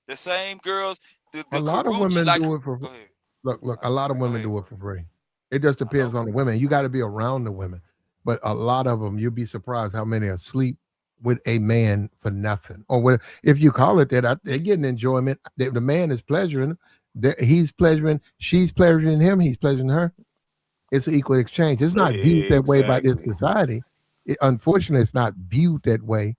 The same girls, A the lot of Karuchi, women like. do it for Go ahead. look. A lot of Go women ahead, do bro. it for free. It just I know. depends on the women. You got to be around the women, but a lot of them, you'll be surprised how many are asleep with a man for nothing. Or if you call it that, they're getting enjoyment. The man is pleasuring. He's pleasuring. She's pleasuring him. He's pleasuring her. It's an equal exchange. It's not viewed that way by this Exactly. society. Unfortunately, it's not viewed that way.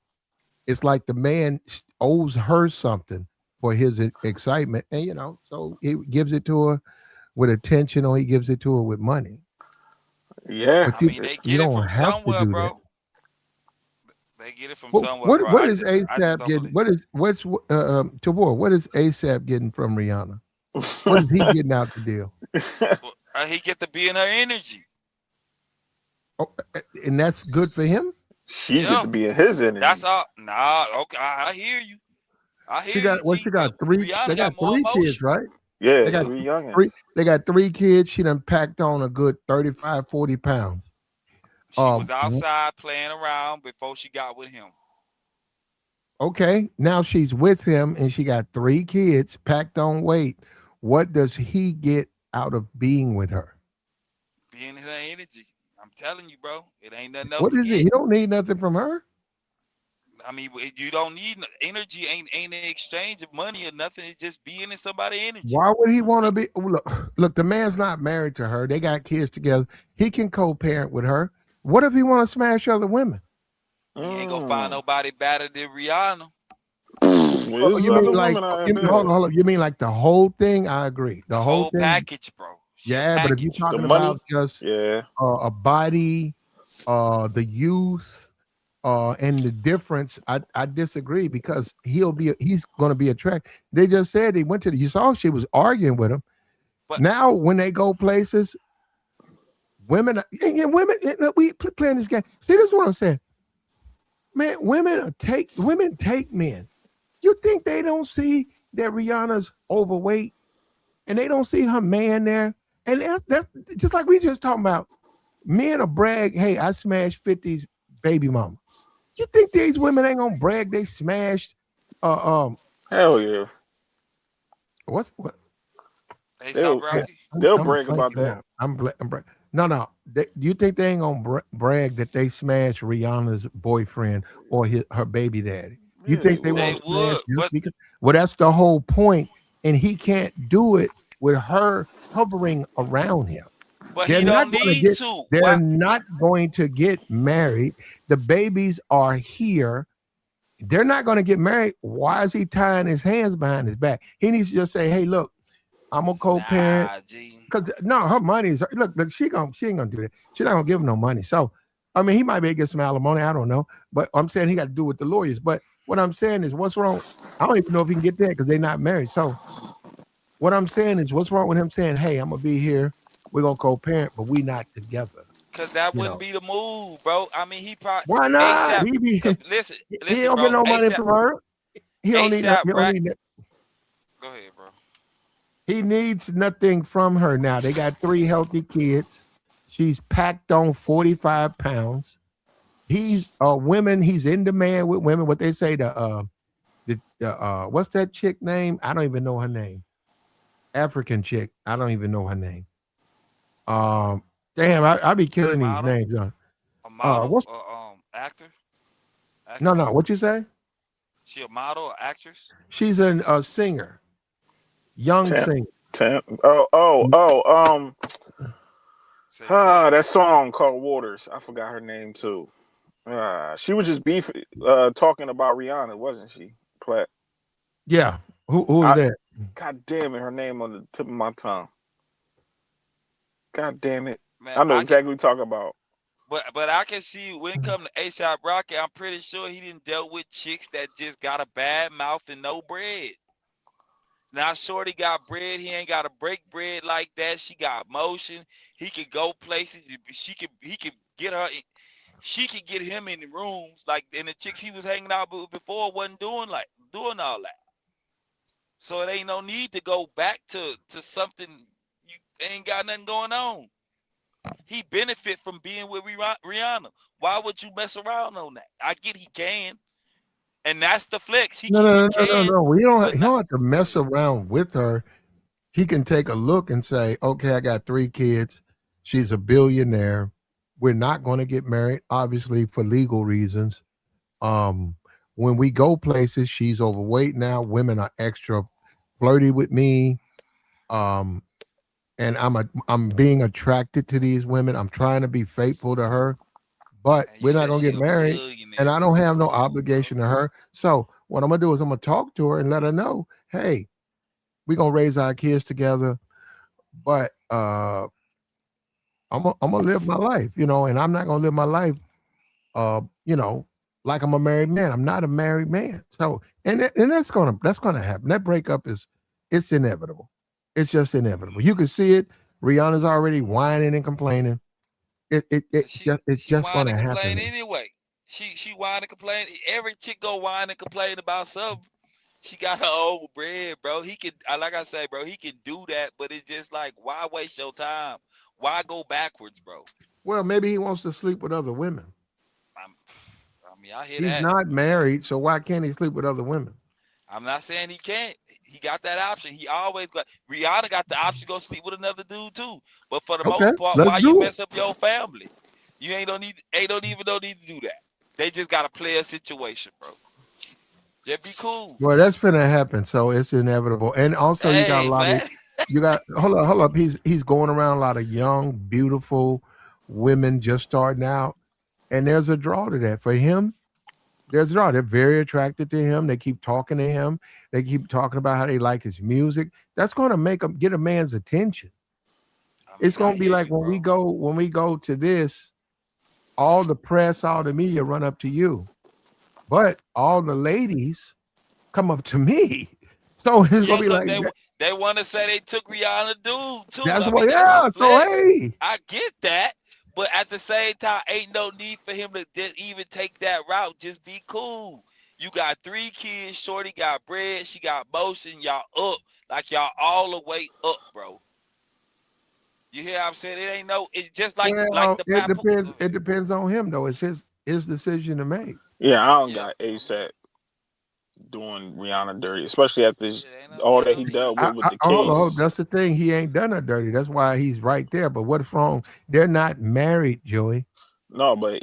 It's like the man owes her something for his excitement, and so he gives it to her with attention, or he gives it to her with money. Yeah. But I you mean, they you get it don't from have to somewhere, do that. bro. They get it from What somewhere, what bro. what is I just ASAP don't getting? believe. Tabor? What is ASAP getting from Rihanna? What is he getting out the deal? Well, he get to be in her energy. Oh, and that's good for him. She get Yeah, to be in his that's energy. all. Nah, okay, I hear you. I She hear you, got what? She G. got But three. They Rihanna got got more three kids, emotion. right? They Yeah, got 3 youngins. three. They got three kids. She done packed on a good 35, 40 pounds. She Um, was outside playing around before she got with him. okay, now she's with him and she got three kids packed on weight. What does he get out of being with her? Being in her energy. I'm telling you, bro. It ain't nothing else What to is it? get. He don't need nothing from her. I mean, you don't need energy. Ain't an exchange of money or nothing. It's just being in somebody's energy. Why would he want to be? Look, the man's not married to her. They got kids together. He can co-parent with her. What if he want to smash other women? He ain't gonna find Mm. nobody better than Rihanna. Oh, There's you mean other like women out hold on, here. hold on. You mean like the whole thing? I agree. The The whole whole thing. package, bro. She a Yeah, but if you're package. The talking about money. just Yeah. a body, the youth, and the difference, I disagree because he's going to be attracted. They just said they went to you saw she was arguing with him. But Now when they go places, women, and women, we playing this game. See, this is what I'm saying, man. Women take men. You think they don't see that Rihanna's overweight and they don't see her man there? And that's just like we just talking about. Men are brag, hey, I smashed 50's baby mama. You think these women ain't gonna brag they smashed Hell yeah. what ASAP They'll yeah, Rocky. they'll I'm brag about blanking that. out. No. You think they ain't gonna brag that they smashed Rihanna's boyfriend or her baby daddy? You Yeah, they think they They will. won't smash would, just but because? Well, that's the whole point, and he can't do it with her hovering around him. They're he not don't going to need get. to. They're Why? not going to get married. The babies are here. They're not going to get married. Why is he tying his hands behind his back? He needs to just say, "Hey, look, I'm a co-parent." Nah, G. Because no, her money is look. She ain't gonna do that. She not gonna give him no money. So, I mean, he might be able to get some alimony. I don't know, but I'm saying he got to do with the lawyers. But what I'm saying is, what's wrong? I don't even know if he can get there because they're not married. So, what I'm saying is, what's wrong with him saying, "Hey, I'm gonna be here. We're gonna co-parent, but we not together." Cause that You wouldn't know be the move, bro. I mean, he probably why not? ASAP. He be Listen, he listen, don't get bro. no money ASAP, from her. He don't need. ASAP, He don't right? need. Go ahead, bro. He needs nothing from her now. They got three healthy kids. She's packed on 45 pounds. He's women. He's in demand with women. What they say the what's that chick name? I don't even know her name. African chick. I don't even know her name. Um, damn, I be killing these Model, names. a model, What's actor, no? actress. What you say? She a model, or actress. She's a singer, young Ten, singer. 10. Oh. Say what? That song called Waters. I forgot her name too. She was just talking about Rihanna, wasn't she? Platt. Yeah. Who is I, that? God damn it, her name on the tip of my tongue. God damn it. Man, I know I can, exactly what you're talking about. but I can see when it comes to ASAP Rocky, I'm pretty sure he didn't dealt with chicks that just got a bad mouth and no bread. Now Shorty got bread, he ain't got to break bread like that. She got motion. He could go places. He could get her. She could get him in the rooms like, and the chicks he was hanging out with before wasn't doing all that. So it ain't no need to go back to something you ain't got nothing going on. He benefit from being with Rihanna. Why would you mess around on that? I get he can, and that's the flex. No, He no, no, no, can, no. but He not. don't have to mess around with her. He can take a look and say, okay, I got 3 kids. She's a billionaire. We're not going to get married, obviously, for legal reasons. Um, when we go places, she's overweight now. Women are extra flirty with me. Um, and I'm being attracted to these women. I'm trying to be faithful to her, but And you we're not said gonna she get a married. And billionaire. I don't have no Cool, bro. obligation to her. So what I'm gonna do is I'm gonna talk to her and let her know, hey, we're gonna raise our kids together, but I'm gonna live my life, and I'm not gonna live my life uh, you know, like I'm a married man. I'm not a married man. So and that's gonna happen. That breakup it's inevitable. It's just inevitable. You can see it. Rihanna's already whining and complaining. But It's she just whine and gonna complain happen. anyway. She whine and complain. Every chick go whine and complain about something. She got her own bread, bro. He could, like I say, bro, he can do that, but it's just like, why waste your time? Why go backwards, bro? Well, maybe he wants to sleep with other women. I'm, I mean, I hear He's that. not married, so why can't he sleep with other women? I'm not saying he can't. He got that option. He always got. Rihanna got the option to go sleep with another dude too. But for the Okay, most part, let's why you do it. mess up your family? You don't need to do that. They just got to play a situation, bro. Just be cool. Well, that's gonna happen, so it's inevitable. And also, you got a Hey, lot of man. you got hold up. He's going around a lot of young, beautiful women just starting out, and there's a draw to that for him. There's a draw. They're very attracted to him. They keep talking to him. They keep talking about how they like his music. That's going to make him get a man's attention. I It's mean, I going to be hear like you, bro. when we go to this, all the press, all the media run up to you, but all the ladies come up to me. So it's gonna Yeah, be cause like that. they want to say they took Rihanna dude too. That's I mean, what, that's a yeah. So flex. hey, I get that, but at the same time, ain't no need for him to just even take that route. Just be cool. You got 3 kids. Shorty got bread. She got motion. Y'all up like y'all all the way up, bro. You hear what I'm saying? It ain't no. It's just like well, the it pap. depends. It depends on him though. It's his decision to make. Yeah, I don't Yeah, got I mean, ASAP doing Rihanna dirty, especially after yeah, all ain't that no he dealt need. with the Hold on. case. That's the thing. He ain't done her dirty. That's why he's right there. But what's wrong? They're not married, Joey. No, but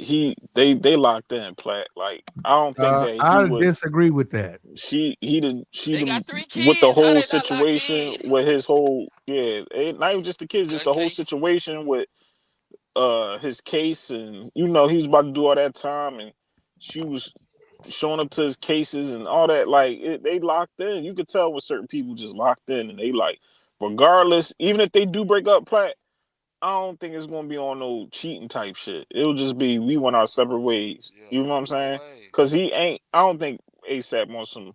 they locked in, Platt. Like I don't think that he I would. disagree with that. She They done got three with the kids. How whole they not locked situation in? with his whole not even just the kids, just Gun the whole case. situation with his case, and he was about to do all that time, and she was showing up to his cases and all that. Like they locked in. You could tell when certain people just locked in, and they like regardless, even if they do break up, Platt. I don't think it's gonna be on no cheating type shit. It'll just be we went our separate ways. Yeah, You know what I'm separate saying? ways. Cause he ain't. I don't think ASAP wants some.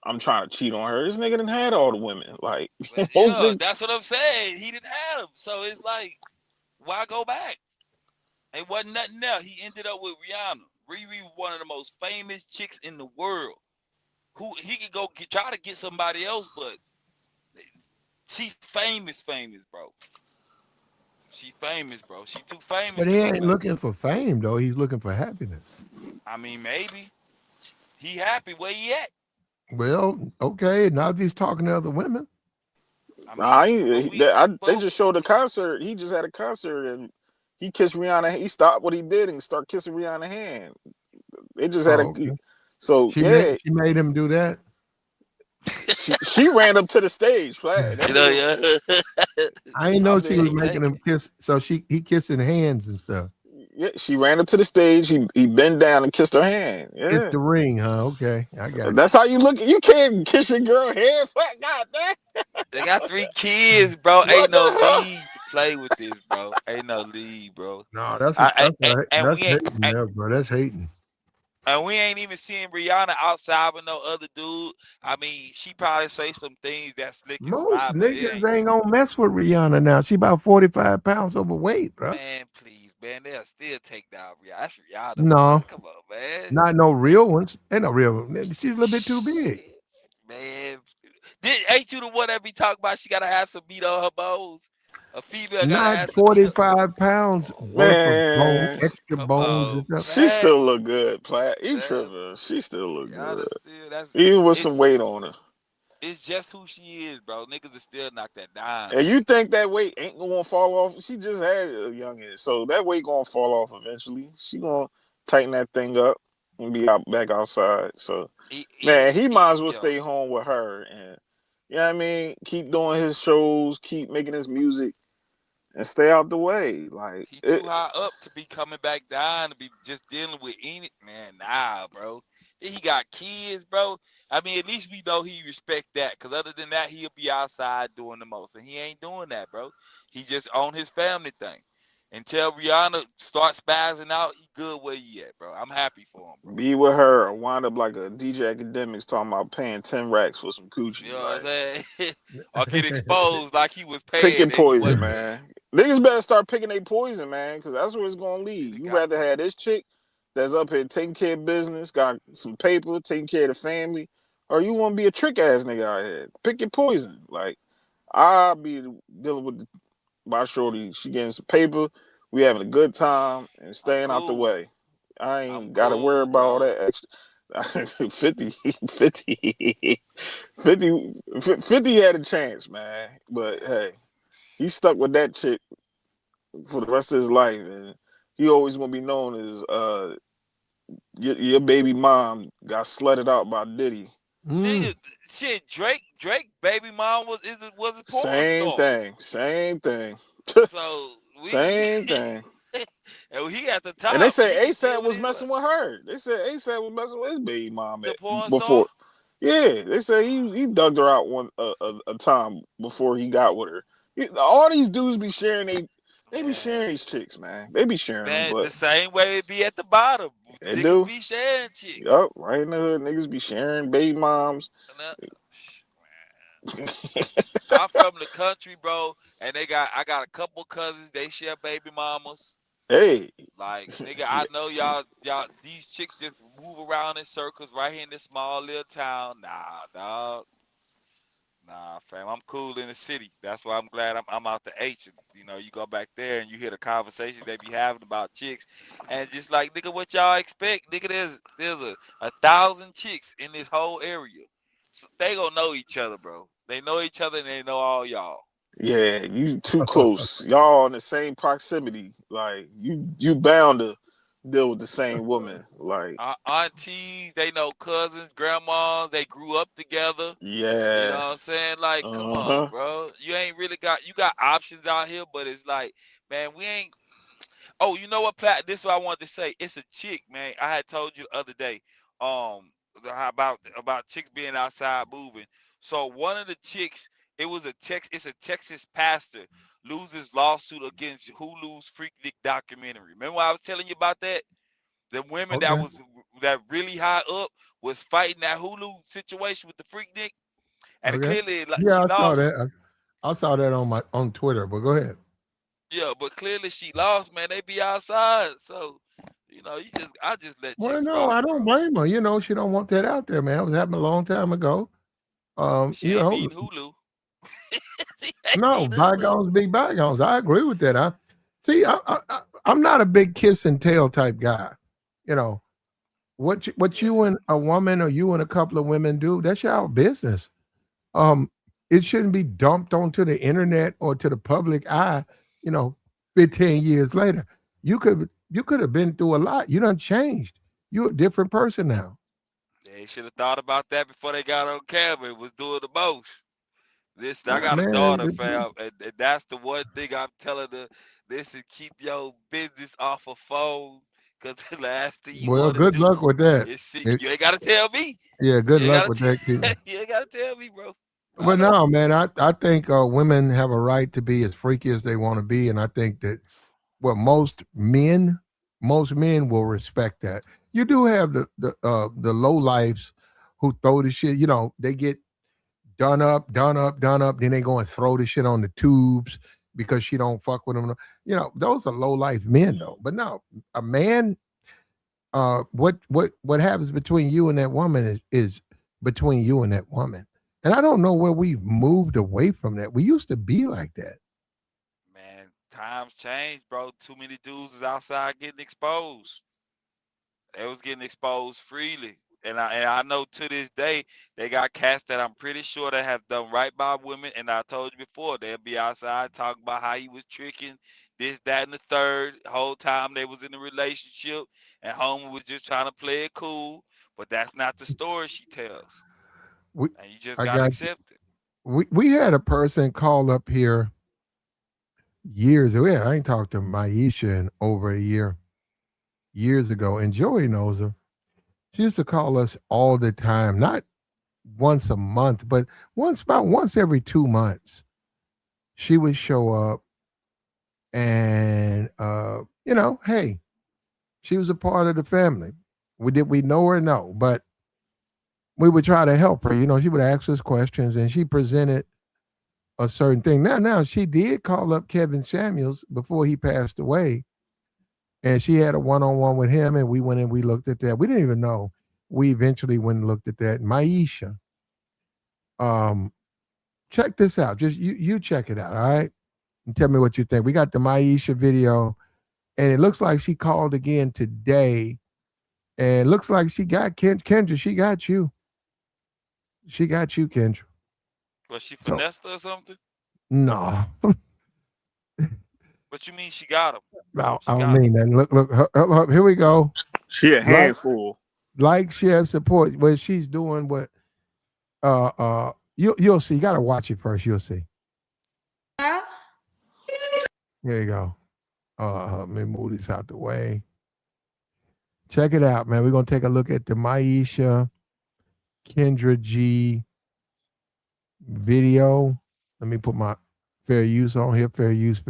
I'm trying to cheat on her. This nigga done had all the women. Like But most yeah, niggas. that's what I'm saying. He didn't have them, so it's like, why go back? It wasn't nothing there. He ended up with Rihanna. Riri, one of the most famous chicks in the world. Who he could go try to get somebody else, but she famous, bro. She famous, bro. She too famous But to he go ain't back. looking for fame though. He's looking for happiness. I mean, maybe he happy where he at. Well, okay. Now if he's talking to other women, I Nah, mean, they but just showed a concert. He just had a concert and he kissed Rihanna. He stopped what he did and started kissing Rihanna's hand. They just had a oh, okay. so She made yeah. she made him do that. She ran up to the stage, Flat. That You know, nigga, yeah. I didn't I know she was mean, making him kiss. So he kissing hands and stuff. yeah, she ran up to the stage. He bent down and kissed her hand. It's Yeah, the ring, huh? Okay, I got you. that's how you look. You can't kiss your girl hand. Flat, God damn. They got 3 kids, bro. What Ain't no the hell? league to play with this, bro. Ain't no league, bro. No, that's And that's we ain't hating there, bro. That's hating. and we ain't even seeing Rihanna outside with no other dude. I mean, she probably say some things that slick and Most slide, but it niggas ain't. ain't gonna mess with Rihanna now. She about 45 pounds overweight, bro. Man, please, man, they'll still take down Rihanna. That's Rihanna, No, man. Come on, man. not no real ones. Ain't no real. She's a little bit too big. Shit, man. Ain't you the one that be talking about she gotta have some meat on her bones? A female gotta Not have some meat. 45 pounds worth of bone, Man, extra Come bones on, and stuff. she man. still look good, Plat. You Man, tripping? She still look Rihanna good, still that's even with it. some weight on her. It's just who she is, bro. Niggas will still knock that down. And you think that weight ain't gonna fall off? She just had a youngin, so that weight gonna fall off eventually. She gonna tighten that thing up and be out back outside. So man, he might as well Yo, stay home with her and you know what I mean, keep doing his shows, keep making his music, and stay out the way. Like he too high up to be coming back down to be just dealing with any man. Nah, bro. Then he got kids, bro. I mean, at least we know he respect that. Cause other than that, he'll be outside doing the most, and he ain't doing that, bro. He just on his family thing. Until Rihanna starts spazzing out, he good where he at, bro. I'm happy for him, bro. be with her or wind up like a DJ Akademiks talking about paying 10 racks for some You coochie. know what Like I'm saying? Or get exposed like he was paying picking and he poison, wasn't paying. man. Niggas better start picking their poison, man, because that's where it's gonna lead. They You got rather to. have this chick that's up here taking care of business, got some paper, taking care of the family, or you want to be a trick ass nigga out here. Pick your poison. Like I'll be dealing with my shorty. She getting some paper. We having a good time and I'm staying out the cool. way. I I'm ain't got to worry cool, about all bro. that extra. 50, 50, 50, 50 had a chance, man. But hey, he stuck with that chick for the rest of his life, and he always gonna be known as your baby mom got slutted out by Diddy. Mm. Nigga, shit, Drake baby mom was a porn Same star. thing, same thing, So we same thing. and he at the And they top. He say can get ASAP what was he want. messing with her. They said ASAP was messing with his baby mom The porn before. star? Yeah, they say he dug her out one a time before he got with her. All these dudes be sharing they be Man. sharing these chicks, man. They be sharing them, Man, the but same way it be at the bottom. they Niggas do. be sharing chicks. Yup, right in the hood, niggas be sharing baby moms. And I'm from the country, bro, and I got a couple cousins, they share baby mamas. Hey, Like, nigga, I know y'all these chicks just move around in circles right here in this small little town. Nah, dog. Nah, fam. I'm cool in the city. That's why I'm glad I'm out the H. And, you know, you go back there and you hear the conversations they be having about chicks. And just like, nigga, what y'all expect? Nigga, there's a thousand chicks in this whole area. So they gonna know each other, bro. They know each other and they know all y'all. yeah, you too close. Y'all in the same proximity. Like you bound to deal with the same woman. Like, Aunties, they know cousins, grandmas, they grew up together. You know yeah. what I'm saying? Like, come on, Uh-huh. bro. You got options out here, but it's like, man, we ain't. Oh, you know what, Platt? This is what I wanted to say. It's a chick, man. I had told you the other day, about chicks being outside moving. So one of the chicks, it's a Texas pastor loses lawsuit against Hulu's Freak Nick documentary. Remember what I was telling you about that? The women Okay. that really high up was fighting that Hulu situation with the Freak Nick, and Okay. clearly like, Yeah, she I saw lost. that. I saw that on Twitter. But go ahead. Yeah, but clearly she lost, man. They be outside, so I just let Well, chicks no, rock, I don't bro. blame her. You know, she don't want that out there, man. It was happening a long time ago. She You ain't know, beating Hulu. She ain't no, beating Hulu. bygones be bygones. I agree with that. I'm not a big kiss and tell type guy. You know, what Yeah, you and a woman or you and a couple of women do, that's your business. Um, it shouldn't be dumped onto the internet or to the public eye, you know, 15 years later. You could have been through a lot. You done changed. You're a different person now. They should have thought about that before they got on camera. It was doing the most. Listen, I Nah, got a man. daughter, fam, and that's the one thing I'm telling her. Listen, keep your business off of phone, cause the last thing you Well, want to good luck do with that. is see. It- You ain't gotta tell me. yeah, good You ain't luck gotta. with that, kid. You ain't gotta tell me, bro. I But know. no, man, I think women have a right to be as freaky as they want to be, and I think that well, most men will respect that. You do have the low lives who throw the shit. You know, they get done up. Then they go and throw the shit on the tubes because she don't fuck with them. You know, those are low life men though. But no, a man. What happens between you and that woman is between you and that woman. And I don't know where we've moved away from that. We used to be like that. Man, times change, bro. Too many dudes is outside getting exposed. They was getting exposed freely. And I know to this day they got cats that I'm pretty sure that have done right by women. And I told you before, they'll be outside talking about how he was tricking this, that, and the third. Whole time they was in a relationship and homie was just trying to play it cool. But that's not the story she tells. We And you just I gotta got you. accept it. We had a person call up here years ago. Yeah, I ain't talked to Maisha in over a years ago, and Joey knows her. She used to call us all the time, not once a month, but once every 2 months. She would show up and hey, she was a part of the family. We know her? No, but we would try to help her. You know, she would ask us questions and she presented a certain thing. Now she did call up Kevin Samuels before he passed away, and she had a one-on-one with him, and we went and we looked at that. We didn't even know. We eventually went and looked at that. Maisha, um, check this out. Just you check it out, all right? And tell me what you think. We got the Maisha video, and it looks like she called again today, and it looks like she got Kendra. She got you. She got you, Kendra. Was she So finessed or something? no, What you mean she got him? I She don't got him. mean that. Look, here we go. She a Like, handful. share, support. What she's doing, what you'll see. You gotta watch it first. You'll see. There you go. Let me move this out the way. Check it out, man. We're gonna take a look at the Maisha Kendra G video. Let me put my fair use on here. Fair use.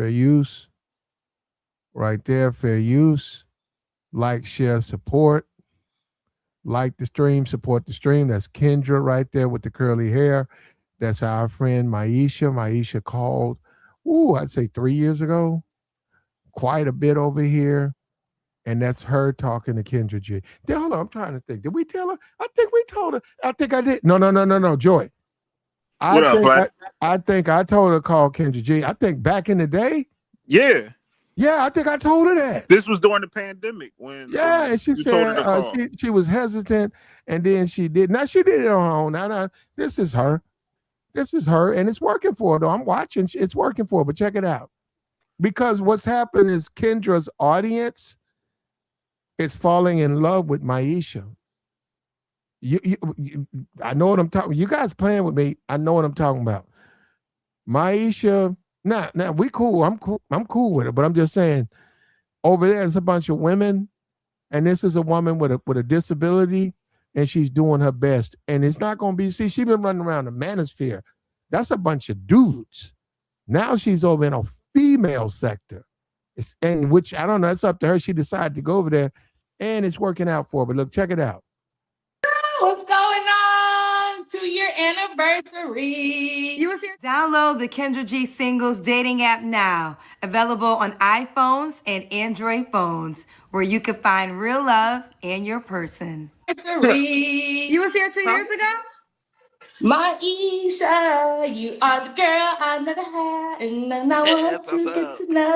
Right there, fair use. Like, share, support. Like the stream, support the stream. That's Kendra right there with the curly hair. That's our friend Maisha. Maisha called, I'd say 3 years ago. Quite a bit over here. And that's her talking to Kendra G. Hold on, I'm trying to think. Did we tell her? I think we told her. I think I did. No, Joy. What up, bud? I think I told her to call Kendra G. I think back in the day. Yeah. Yeah, I think I told her that. This was during the pandemic when and she you told her said to call. she was hesitant, and then she did. Now she did it on her own. Now this is her. This is her, and it's working for her. Though I'm watching, it's working for her. But check it out, because what's happened is Kendra's audience is falling in love with Maisha. I know what I'm talking. You guys playing with me. I know what I'm talking about. Maisha. Now we cool. I'm cool. I'm cool with it. But I'm just saying, over there's a bunch of women, and this is a woman with a disability, and she's doing her best. And it's not going to be. See, she's been running around the manosphere. That's a bunch of dudes. Now she's over in a female sector, and which I don't know. It's up to her. She decided to go over there, and it's working out for her. But look, check it out. What's going on? 2-year anniversary. Download the Kendra G Singles dating app now. Available on iPhones and Android phones, where you can find real love and your person. You was here 2 years ago? Maisha, you are the girl I never had, and I want to get to know.